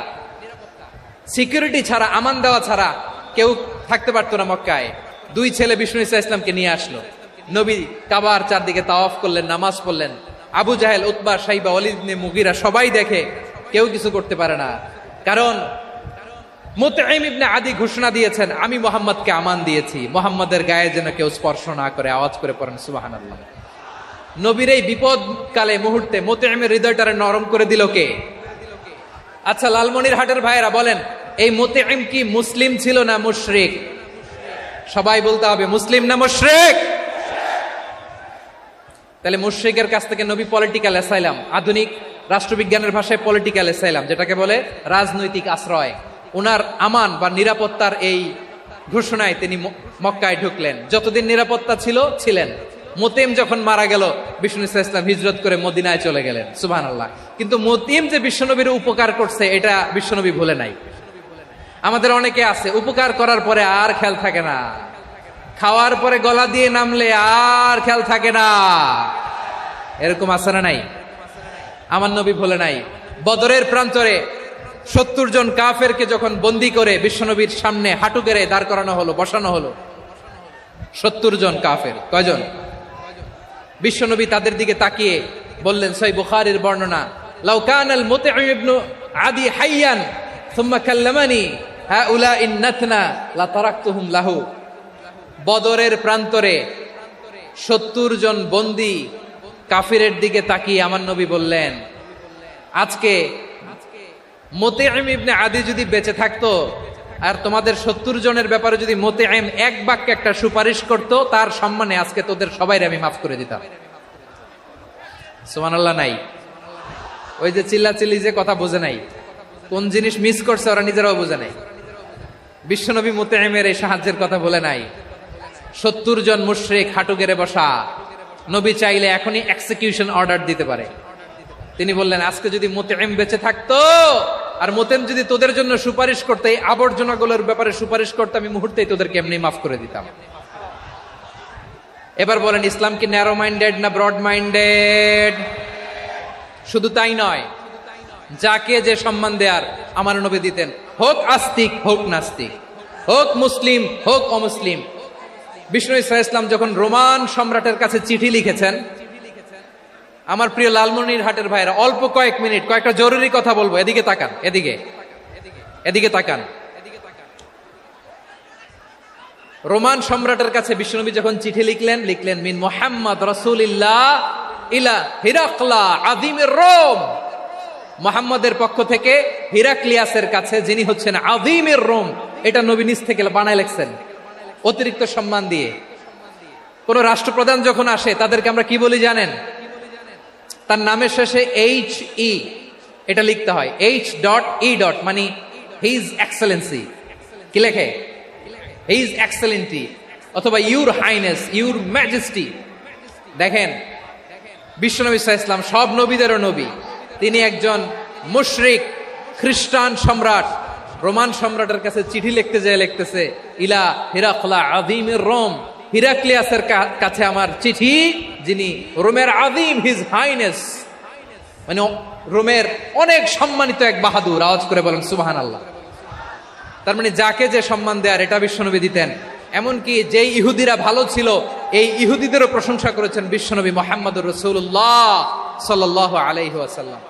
সিকিউরিটি ছাড়া, আমান দেওয়া ছাড়া কেউ থাকতে পারতো না মক্কায়। দুই ছেলে বিষ্ণু ইসা ইসলামকে নিয়ে আসলো। নবী কাবার চারদিকে তাওয়াফ করলেন, নামাজ পড়লেন। আবু জাহেল, উতবা, শাইবা, ওয়ালিদ ইবনে মুগীরা সবাই দেখে, কেউ কিছু করতে পারে না। কারণ মুতঈম ইবনে আদি ঘোষণা দিয়েছেন, আমি মুহাম্মদকে আমান দিয়েছি, মুহাম্মদের গায়ে যেন কেউ স্পর্শ না করে। আওয়াজ করে পড়েন সুবহানাল্লাহ। নবীর এই বিপদ কালে মুহূর্তে মুতঈমের হৃদয়টারে নরম করে দিল কে? আচ্ছা, লালমনিরহাটের ভাইয়েরা বলেন, এই মুতঈম কি মুসলিম ছিল না মুশরিক? সবাই বলতে হবে মুসলিম না মুশরিক। তাহলে মুশরিকের কাছ থেকে নবী পলিটিক্যাল অ্যাসাইলাম, আধুনিক রাষ্ট্রবিজ্ঞানের ভাষায় পলিটিক্যাল অ্যাসাইলাম, যেটাকে বলে রাজনৈতিক আশ্রয়, ওনার আমান বা নিরাপত্তার এই ঘোষণায় তিনি মক্কায় ঢুকলেন। যতদিন নিরাপত্তা ছিল ছিলেন। মুতঈম যখন মারা গেল, বিষ্ণু ইসলাম হিজরত করে মদিনায় চলে গেলেন। সুবহানাল্লাহ। কিন্তু মুতঈম যে বিশ্বনবীর উপকার করছে এটা বিশ্বনবী ভুলে নাই। আমাদের অনেকে আছে উপকার করার পরে আর খেয়াল থাকে না, খাওয়ার পরে গলা দিয়ে নামলে আর খেয়াল থাকে না, এরকম আছে না নাই? আমার নবী ভুলে নাই। বদরের প্রান্তরে 70 জন কাফেরকে যখন বন্দী করে বিশ্বনবীর সামনে হাঁটু গেড়ে দাঁড় করানো হলো, বসানো হলো, 70 জন কাফের। কয়জন? বিশ্বনবী তাদের দিকে তাকিয়ে বললেন, সহিহ বুখারীর বর্ণনা, লাউ কানাল মুতঈম ইবনু আদি হাইয়ান সুম্মা কাল্লামানি হাউলাইন নাতনা লা তারাকতুহুম লাহু। বদরের প্রান্তরে 70 জন বন্দী কাফিরের দিকে তাকিয়ে আমার নবী বললেন, আজকে মুতঈম ইবনে আদি যদি বেঁচে থাকতো আর তোমাদের 70 জনের ব্যাপারে যদি মুতঈম এক বাক্যে একটা সুপারিশ করত, তার সম্মানে আজকে তোদের সবাইরে আমি মাফ করে দিতাম। সুবহানাল্লাহ। নাই ওই যে চিল্লাচিল্লি যে কথা বোঝে নাই, কোন জিনিস মিস করছে ওরা নিজেরাও বোঝে নাই। বিশ্বনবী মুতঈমের এই সাহায্যের কথা বলে নাই। 70 জন মুশরিক হাঁটু গেড়ে বসা, নবী চাইলে এখনই এক্সিকিউশন অর্ডার দিতে পারে। তিনি বললেন, আজকে যদি মুতঈম বেঁচে থাকতো আর মুতঈম যদি তোদের জন্য সুপারিশ করতে, এই আবর্জনাগুলোর ব্যাপারে সুপারিশ করতে, আমি মুহূর্তেই তোদেরকে এমনি মাফ করে দিতাম। এবার বলেন, ইসলাম কি ন্যারো মাইন্ডেড না ব্রড মাইন্ডেড? শুধু তাই নয়, যাকে যে সম্মান দেয়ার আমার নবী দিতেন, হোক আস্তিক হোক নাস্তিক, হোক মুসলিম হোক অমুসলিম। বিষ্ণু ইসলাম যখন রোমান সম্রাটের কাছে চিঠি লিখেছেন, আমার প্রিয় লালমনিরহাটের ভাইরা, অল্প কয়েক মিনিট কয়েকটা জরুরি কথা বলবো, এদিকে তাকান, এদিকে তাকান। রোমান সম্রাটের কাছে বিশ্বনবী যখন চিঠি লিখলেন মিন মুহাম্মদ রাসূলিল্লাহ ইলা হিরাকলা আযীমির রোম। মুহাম্মদের পক্ষ থেকে হিরাক্লিয়াসের কাছে, যিনি হচ্ছেন আযীমির রোম। এটা নবী নিজ থেকে বানায় লিখছেন, অতিরিক্ত সম্মান দিয়ে। কোন রাষ্ট্রপ্রধান যখন আসে তাদেরকে আমরা কি বলি জানেন? তার নামের শেষে HE এটা লিখতে হয়, H.E. মানে হিজ এক্সেলেন্সি। কি লেখে? হিজ এক্সেলেন্টি, অথবা ইউর হাইনেস, ইউর ম্যাজেস্টি। দেখেন, বিশ্বনবী সাল্লাল্লাহু আলাইহি ওয়াসাল্লাম সব নবীদেরও নবী। তিনি একজন মুশরিক খ্রিস্টান সম্রাট, রোমান সম্রাটের কাছে চিঠি লিখতে যায়, লিখতেছে, ইলা হিরাকলা আযীমির রোম, হিরাক্লিয়াসের কাছে আমার চিঠি, যিনি রোমের আযীম, হিজ হাইনেস, মানে রোমের অনেক সম্মানিত এক বাহাদুর। আওয়াজ করে বলেন সুবহানাল্লাহ। তার মানে যাকে যে সম্মান দেয়ার এটা বিশ্বনবী দিতেন। এমনকি যেই ইহুদিরা ভালো ছিল, এই ইহুদিদেরও প্রশংসা করেছেন বিশ্বনবী মুহাম্মদুর রাসূলুল্লাহ সাল্লাল্লাহু আলাইহি ওয়াসাল্লাম।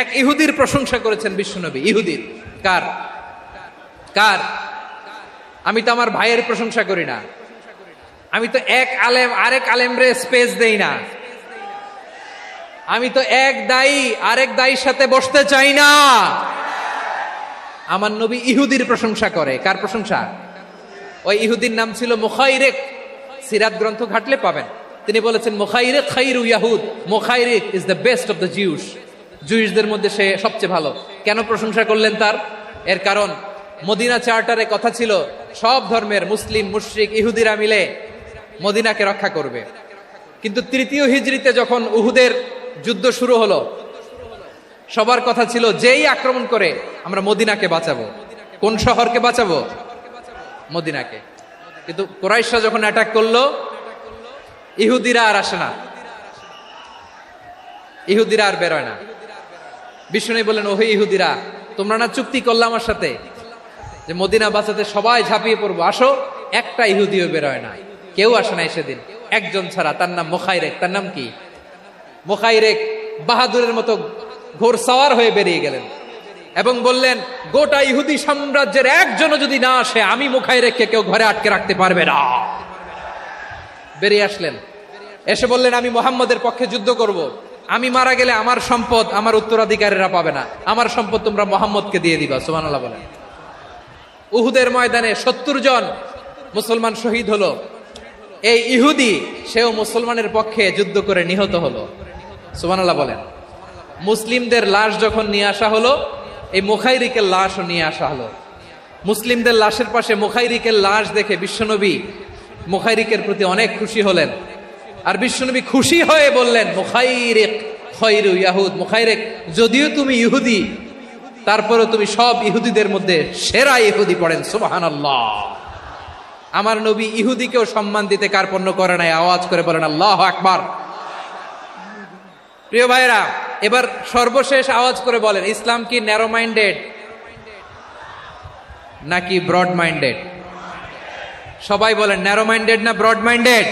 এক ইহুদির প্রশংসা করেছেন বিশ্বনবী। ইহুদির কার? আমি তো আমার ভাইয়ের প্রশংসা করি না, আমি তো এক আলেম আরেক আলেমরে স্পেস দেই না, আমি তো এক দায়ী আরেক দায়ীর সাথে বসতে চাই না। আমার নবী ইহুদির প্রশংসা করে। কার প্রশংসা? ওই ইহুদির নাম ছিল মুখাইরিক। সিরাত গ্রন্থ ঘাটলে পাবেন। তিনি বলেছেন, মুখাইরিক খাইরু ইয়াহুদ, Mukhayriq is the best of the Jews. জুইশদের মধ্যে সে সবচেয়ে ভালো। কেন প্রশংসা করলেন তার? এর কারণ মদিনা চার্টারে কথা ছিল, সব ধর্মের মুসলিম, মুশরিক, ইহুদিরা মিলে মদিনাকে রক্ষা করবে। কিন্তু 3য় হিজরিতে যখন উহুদের যুদ্ধ শুরু হলো, সবার কথা ছিল, যেই আক্রমণ করে আমরা মদিনাকে বাঁচাবো। কোন শহরকে বাঁচাবো? মদিনাকে। কিন্তু কুরাইশরা যখন অ্যাটাক করলো, ইহুদিরা আর আসে না, ইহুদিরা আর বেরোয় না। বিষ্ণু বললেন, ওহে ইহুদিরা, তোমরা না চুক্তি করলে আমার সাথে যে মদিনা বাঁচাতে সবাই ঝাঁপিয়ে পড়বো, আসো। একটা ইহুদিও বেরোয় না, কেউ আসে না সেদিন, একজন ছাড়া। তার নাম মুখাইরেক। তার নাম কি? মুখাইরেক বাহাদুরের মতো ঘোড়সাওয়ার হয়ে বেরিয়ে গেলেন এবং বললেন, গোটা ইহুদি সাম্রাজ্যের একজনও যদি না আসে, আমি মুখাইরেককে কেউ ঘরে আটকে রাখতে পারবে না। বেরিয়ে আসলেন এসে বললেন আমি মুহাম্মদের পক্ষে যুদ্ধ করব, আমি মারা গেলে আমার সম্পদ আমার উত্তরাধিকারীরা পাবে না, আমার সম্পদ তোমরা মুহাম্মদকে দিয়ে দিবা। সুবহানাল্লাহ বলেন। উহুদের ময়দানে 70 জন মুসলমান শহীদ হলো। এই ইহুদি সেও মুসলমানের পক্ষে যুদ্ধ করে নিহত হলো। সুবহানাল্লাহ বলেন। মুসলিমদের লাশ যখন নিয়ে আসা হলো, এই মুখাইরিকের লাশও নিয়ে আসা হলো। মুসলিমদের লাশের পাশে মুখাইরিকের লাশ দেখে বিশ্বনবী মুখাইরিকের প্রতি অনেক খুশি হলেন। আর বিশ্বনবী খুশি হয়ে বললেন, মুখাইরিক খয়রু ইয়াহুদ, মুখাইরিক যদিও তুমি ইহুদি, তারপরে তুমি সব ইহুদিদের মধ্যে সেরা ইহুদি। পড়েন সুবহানাল্লাহ। আমার নবী ইহুদিকেও সম্মান দিতে কার্পণ্য করে নাই। আওয়াজ করে বলেন আল্লাহু আকবার। প্রিয় ভাইরা, এবার সর্বশেষ আওয়াজ করে বলেন, ইসলাম কি ন্যারো মাইন্ডেড নাকি ব্রড মাইন্ডেড? সবাই বলেন ন্যারো মাইন্ডেড না ব্রড মাইন্ডেড?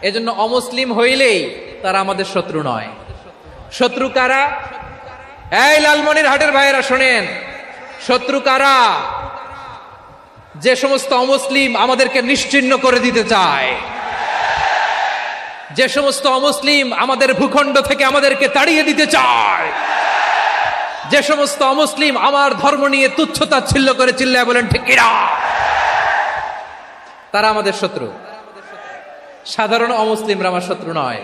এজন্য অমুসলিম হইলেই তারা আমাদের শত্রু নয়। শত্রু কারা? এই লালমনিরহাটের ভাইয়েরা শোনেন, শত্রু কারা? যে সমস্ত অমুসলিম আমাদেরকে নিশ্চিহ্ন করে দিতে চায়, যে সমস্ত অমুসলিম আমাদের ভূখণ্ড থেকে আমাদেরকে তাড়িয়ে দিতে চায়, যে সমস্ত অমুসলিম আমার ধর্ম নিয়ে তুচ্ছতাচ্ছিল্য করে চিল্লায় বলেন ঠিক কিনা, তারা আমাদের শত্রু। সাধারণ অমুসলিমরা আমার শত্রু নয়।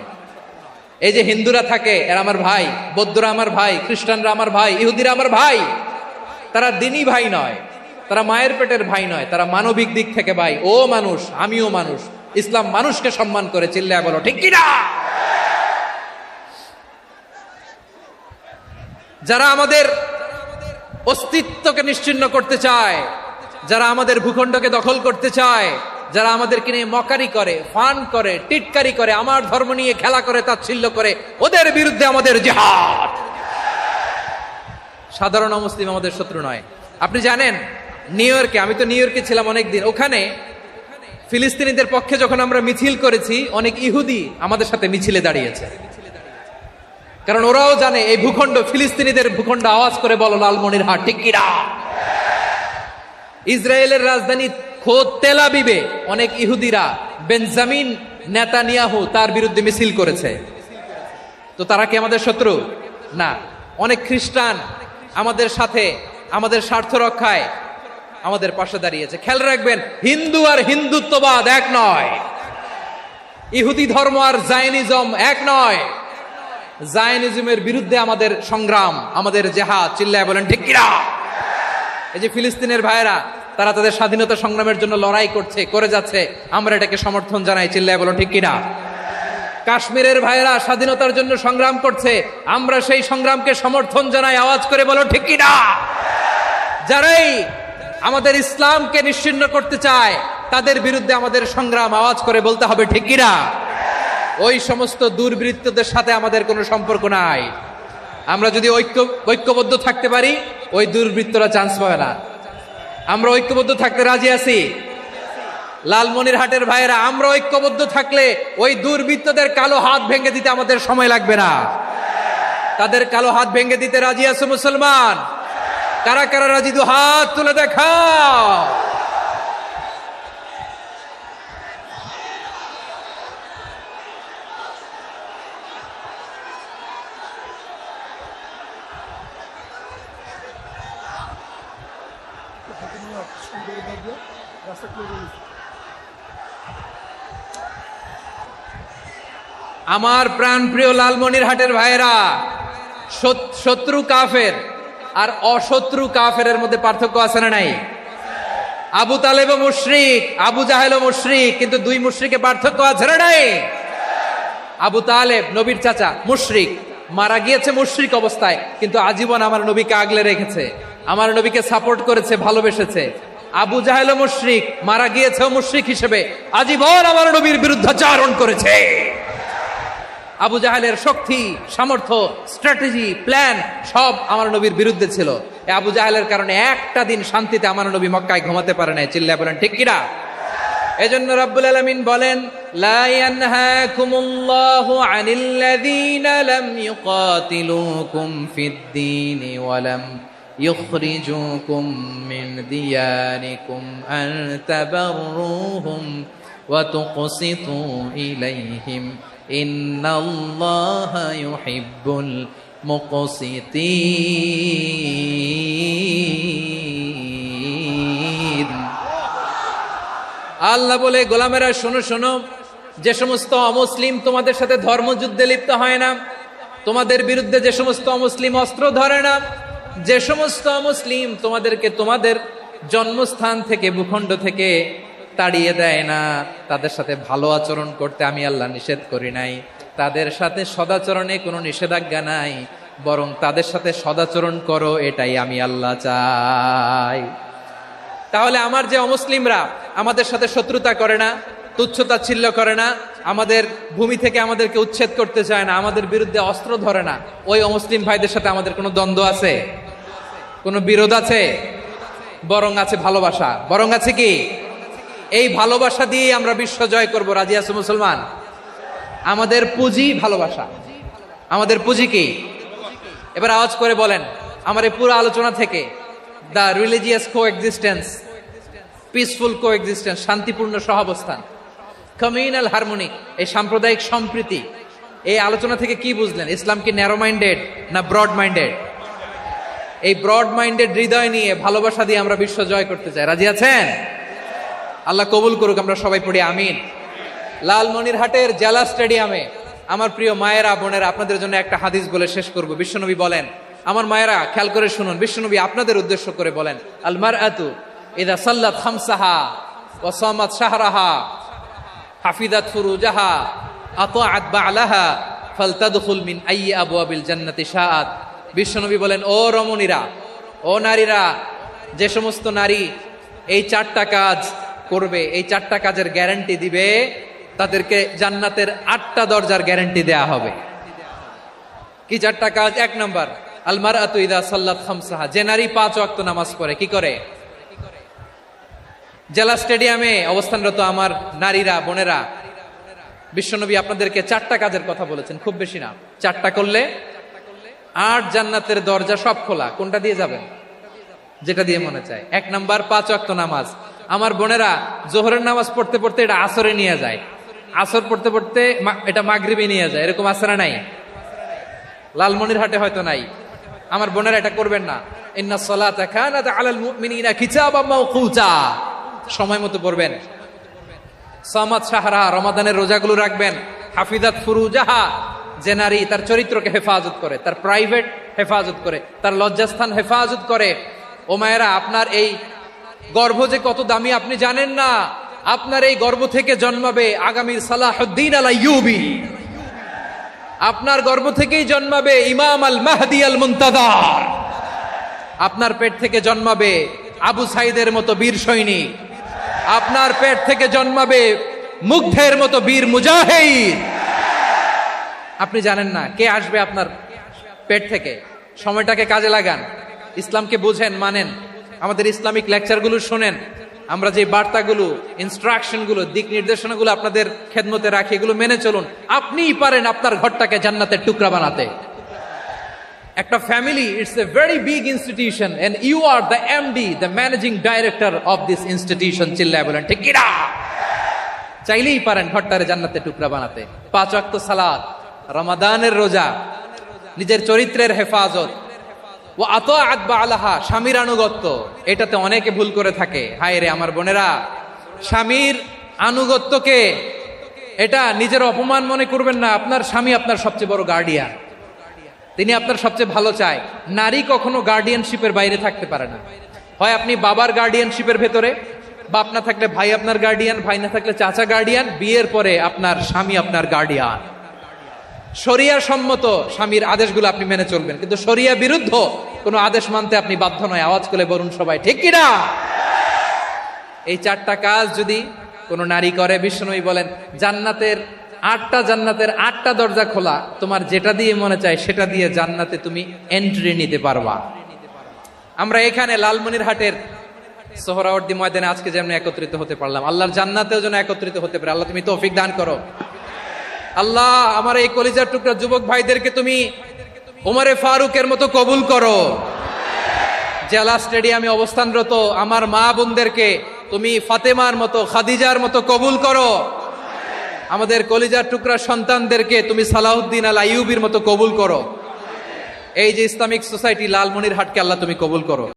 এই যে হিন্দুরা থাকে এরা আমার ভাই, বৌদ্ধরা আমার ভাই, খ্রিস্টানরা আমার ভাই, ইহুদিরা আমার ভাই। তারা দিনই ভাই নয়, তারা মায়ের পেটের ভাই নয়, তারা মানবিক দিক থেকে ভাই। ও মানুষ, আমিও মানুষ। ইসলাম মানুষকে সম্মান করে, চিল্লায় বলো ঠিক কিনা। যারা আমাদের অস্তিত্বকে নিশ্চিহ্ন করতে চায়, যারা আমাদের ভূখণ্ডকে দখল করতে চায়, যারা আমাদেরকে নিয়ে মকারি করে, ফান করে, টিটকারি করে, আমার ধর্ম নিয়ে খেলা করে, তাচ্ছিল্য করে, ওদের বিরুদ্ধে আমাদের জিহাদ। সাধারণ মুসলিম আমাদের শত্রু নয়। আপনি জানেন নিউ ইয়র্কে, আমি তো নিউ ইয়র্কে ছিলাম অনেকদিন, ওখানে ফিলিস্তিনিদের পক্ষে যখন আমরা মিছিল করেছি, অনেক ইহুদি আমাদের সাথে মিছিলে দাঁড়িয়েছে। কারণ ওরাও জানে এই ভূখণ্ড ফিলিস্তিনিদের ভূখণ্ড। আওয়াজ করে বলো লালমনিরহাট ঠিক কিনা। ইসরায়েলের রাজধানী খোদ তেল আবিবে অনেক ইহুদিরা বেঞ্জামিন নেতানিয়াহু তার বিরুদ্ধে মিছিল করেছে। তো তারা কি আমাদের শত্রু? না। অনেক খ্রিস্টান আমাদের সাথে আমাদের স্বার্থ রক্ষায় আমাদের পাশে দাঁড়িয়েছে। খেয়াল রাখবেন, হিন্দু আর হিন্দুত্ববাদ এক নয়, ইহুদি ধর্ম আর জায়নিজম এক নয়। জায়নিজমের বিরুদ্ধে আমাদের সংগ্রাম, আমাদের জেহাদ, চিল্লায় বলেন ঠিক কিনা। এই যে ফিলিস্তিনের ভাইয়েরা, তারা তাদের স্বাধীনতা সংগ্রামের জন্য লড়াই করছে, করে যাচ্ছে, আমরা এটাকে সমর্থন জানাই, চিল্লায় বলো ঠিক কিনা। কাশ্মীরের ভাইয়েরা স্বাধীনতার জন্য সংগ্রাম করছে, আমরা সেই সংগ্রামকে সমর্থন জানাই, আওয়াজ করে বলো ঠিক কিনা। যারাই আমাদের ইসলামকে নিশ্চিহ্ন করতে চায় তাদের বিরুদ্ধে আমাদের সংগ্রাম, আওয়াজ করে বলতে হবে ঠিক কিনা। ওই সমস্ত দুর্বৃত্তদের সাথে আমাদের কোনো সম্পর্ক নাই। আমরা যদি ঐক্যবদ্ধ থাকতে পারি, ওই দুর্বৃত্তরা চান্স পাবে না। আমরা ঐক্যবদ্ধ থাকতে রাজি আছি। লালমনিরহাটের ভাইয়েরা, আমরা ঐক্যবদ্ধ থাকলে ওই দুর্বৃত্তদের কালো হাত ভেঙে দিতে আমাদের সময় লাগবে না। তাদের কালো হাত ভেঙে দিতে রাজি আছে মুসলমান? কারা কারা রাজি? দু হাত তুলে দেখাও। আমার প্রাণ প্রিয় লালমনিরহাটের ভাইয়েরা, শত্রু কাফের আর অশত্রু কাফেরের মধ্যে পার্থক্য আছে না নাই? আবু তালেবও মুশরিক, আবু জাহেলও মুশরিক, কিন্তু দুই মুশরিকে পার্থক্য আছে না নাই? আবু তালেব নবীর চাচা, মুশরিক, মারা গিয়েছে মুশরিক অবস্থায়, কিন্তু আজীবন আমার নবীকে আগলে রেখেছে, আমার নবীকে সাপোর্ট করেছে, ভালোবেসেছে। আবু জাহেলও মুশরিক, মারা গিয়েছেও মুশরিক হিসেবে, আজীবন আমার নবীর বিরুদ্ধাচারণ করেছে। আবু জাহেলের শক্তি, সামর্থ্য, স্ট্র্যাটেজি, প্ল্যান সব আমার নবীর বিরুদ্ধে ছিল। আবু জাহেলের কারণে একটা দিন শান্তিতে আমার নবী মক্কায় ঘুমাতে পারে নাই, চিল্লায় বলেন ঠিক কিনা। এজন্য রব্বুল আলামিন বলেন, লা ইয়ানহাকুমুল্লাহু আনিল্লাযীনা লাম ইউকাতিলুকুম ফিদ-দীনি ওয়া লাম ইখরিজুকুম মিন দিয়ারিকুম আন তাবাররুহুম ওয়া তুকসিতু ইলাইহিম ইন্নাল্লাহা ইউহিব্বুল মুকসিতিন। আল্লাহ বলে, গোলামেরা শোনো শোনো, যে সমস্ত অমুসলিম তোমাদের সাথে ধর্মযুদ্ধে লিপ্ত হয় না, তোমাদের বিরুদ্ধে যে সমস্ত অমুসলিম অস্ত্র ধরে না, যে সমস্ত অমুসলিম তোমাদেরকে তোমাদের জন্মস্থান থেকে, ভূখণ্ড থেকে তাড়িয়ে দেয় না, তাদের সাথে ভালো আচরণ করতে আমি আল্লাহ নিষেধ করি নাই। তাদের সাথে সদাচরণে কোনো নিষেধাজ্ঞা নাই, বরং তাদের সাথে সদাচরণ করো, এটাই আমি আল্লাহ চাই। তাহলে আমার যে অমুসলিমরা আমাদের সাথে শত্রুতা করে না, তুচ্ছতাচ্ছিল্য করে না, আমাদের ভূমি থেকে আমাদেরকে উচ্ছেদ করতে চায় না, আমাদের বিরুদ্ধে অস্ত্র ধরে না, ওই অমুসলিম ভাইদের সাথে আমাদের কোনো দ্বন্দ্ব আছে? কোনো বিরোধ আছে? বরং আছে ভালোবাসা। বরং আছে কি? এই ভালোবাসা দিয়েই আমরা বিশ্ব জয় করব। রাজি আছো মুসলমান? আমাদের পুঁজি ভালোবাসা। আমাদের পুঁজি কি? এবার আওয়াজ করে বলেন, আমার এই পুরো আলোচনা থেকে the religious coexistence, peaceful coexistence, শান্তিপূর্ণ সহাবস্থান, কমিউনাল হারমোনি, এই সাম্প্রদায়িক সম্প্রীতি, এই আলোচনা থেকে কি বুঝলেন? ইসলাম কি ন্যারো মাইন্ডেড না ব্রড মাইন্ডেড? এই ব্রড মাইন্ডেড হৃদয় নিয়ে, ভালোবাসা দিয়ে আমরা বিশ্ব জয় করতে চাই। রাজি আছেন? আল্লাহ কবুল করুক, আমরা সবাই পড়ি আমিন। লালমনিরহাটের জেলা স্টেডিয়ামে আমার প্রিয় মায়েরা, বোনেরা, আপনাদের জন্য একটা হাদিস বলে শেষ করব। বিশ্বনবী বলেন, আমার মায়েরা খেয়াল করে শুনুন, বিশ্বনবী আপনাদের উদ্দেশ্য করে বলেন, আল মারআতু ইযা সাল্লাত খামসাহা ওয়া সামাত শাহরাহা হাফিজাত ফুরুজাহা আতাআত বা'লাহা ফালতাদখুল মিন আইয়ি আবওয়াবিল জান্নাতি শাআত। বিশ্বনবী বলেন, ও রমণীরা, ও নারীরা, যে সমস্ত নারী এই চারটা কাজ করবে, এই চারটা কাজের গ্যারান্টি দিবে, তাদেরকে জান্নাতের 8টা দরজার গ্যারান্টি দেয়া হবে। কি চারটা কাজ? 1 নাম্বার, আল মারআতু ইযা সাল্লাত খামসাহা, যে নারী 5 ওয়াক্ত নামাজ পড়ে। কি করে? জেলা স্টেডিয়ামে অবস্থানরত আমার নারীরা, বোনেরা, বিশ্বনবী আপনাদেরকে 4টা কাজের কথা বলেছেন, খুব বেশি না। 4টা করলে 8 জান্নাতের দরজা সব খোলা। কোনটা দিয়ে যাবেন? যেটা দিয়ে মনে চায়। 1 নাম্বার 5 ওয়াক্ত নামাজ। আমার বোনেরা জোহরের নামাজ পড়তে পড়তে এটা আসরে নিয়ে যায়, আসর পড়তে পড়তে এটা মাগরিবে নিয়ে যায়। এরকম আসরা নাই? লালমনিরহাটে হয়তো নাই। আমার বোনেরা এটা করবেন না। ইন্নাস সালাতা কানাত আলাল মুমিনিনা কিতাবাম মাওকুতা, সময় মতো পড়বেন। সামাত শাহরা, রমাদানের রোজাগুলো রাখবেন। হাফিজাত ফুরুজাহা, যে নারী তার চরিত্রকে হেফাজত করে, তার প্রাইভেট হেফাজত করে, তার লজ্জাস্থান হেফাজত করে। ও মায়েরা, আপনার এই গর্ভ যে কত দামি আপনি জানেন না। আপনার এই গর্ভ থেকে জন্মাবে আগামীর সালাহুদ্দিন আল আইয়ুবী। আপনার গর্ভ থেকেই জন্মাবে ইমাম আল মাহদি আল মুনতাযার। আপনার পেট থেকে জন্মাবে আবু সাইদের মতো বীর সৈনিক। আপনার পেট থেকে জন্মাবে মুগ্ধের মতো বীর মুজাহিদ। আপনি জানেন না কে আসবে আপনার পেট থেকে। সময়টাকে কাজে লাগান, ইসলামকে বুঝেন, মানেন, আমাদের ইসলামিক লেকচারগুলো শোনেন। আমরা যে বার্তাগুলো, ইনস্ট্রাকশনগুলো, দিক নির্দেশনাগুলো আপনাদের খেদমতে রাখি, এগুলো মেনে চলুন। আপনিই পারেন আপনার ঘরটাকে জান্নাতের টুকরা বানাতে। একটা family, it's a very big institution and you are the MD, the managing director of this institution. চিল্লায় বলেন ঠিক কিনা? চাইলেই পারেন ঘরটারে জান্নাতের টুকরা বানাতে। 5 ওয়াক্ত সালাত, রমাদানের রোজা, নিজের চরিত্রের হেফাজত, ও আতাআত বা'লাহা, স্বামীর আনুগত্য। এটাতে অনেকে ভুল করে থাকে। হায় রে আমার বোনেরা, স্বামীর আনুগত্যকে এটা নিজের অপমান মনে করবেন না। আপনার স্বামী আপনার সবচেয়ে বড় গার্ডিয়ান, তিনি আপনার সবচেয়ে ভালো চায়। নারী কখনো গার্ডিয়ানশিপের বাইরে থাকতে পারে না। হয় আপনি বাবার গার্ডিয়ানশিপের ভেতরে, বাপ না থাকলে ভাই আপনার গার্ডিয়ান, ভাই না থাকলে চাচা গার্ডিয়ান, বিয়ের পরে আপনার স্বামী আপনার গার্ডিয়ান। শরিয়া সম্মত স্বামীর আদেশগুলো আপনি মেনে চলবেন, কিন্তু শরিয়া বিরুদ্ধ কোনো আদেশ মানতে আপনি বাধ্য নয়। আওয়াজ করে বলুন সবাই ঠিক কিনা? এই 4টা কাজ যদি কোনো নারী করে, বিশ্বনবী বলেন জান্নাতের 8টা দরজা খোলা। তোমার যেটা দিয়ে মনে চায় সেটা দিয়ে জান্নাতে তুমি এন্ট্রি নিতে পারবা। আমরা এখানে লালমনিরহাটের সোহরাওয়ার্দী ময়দানে আজকে যেমন একত্রিত হতে পারলাম, আল্লাহর জান্নাতেও যেন একত্রিত হতে পারে। আল্লাহ তুমি তৌফিক দান করো। আল্লাহ আমার এই কলিজার টুকরা যুবক ভাইদেরকে তুমি ওমরে ফারুকের মতো কবুল করো। জেলা স্টেডিয়ামে অবস্থানরত আমার মা বোনদেরকে তুমি ফাতেমার মতো, খাদিজার মতো কবুল করো। আমাদের কলিজার টুকরা সন্তানদেরকে তুমি সালাউদ্দিন আল আইয়ুবীর মতো কবুল করো। এই যে ইসলামিক সোসাইটি লালমনিরহাটকে আল্লাহ তুমি কবুল করো।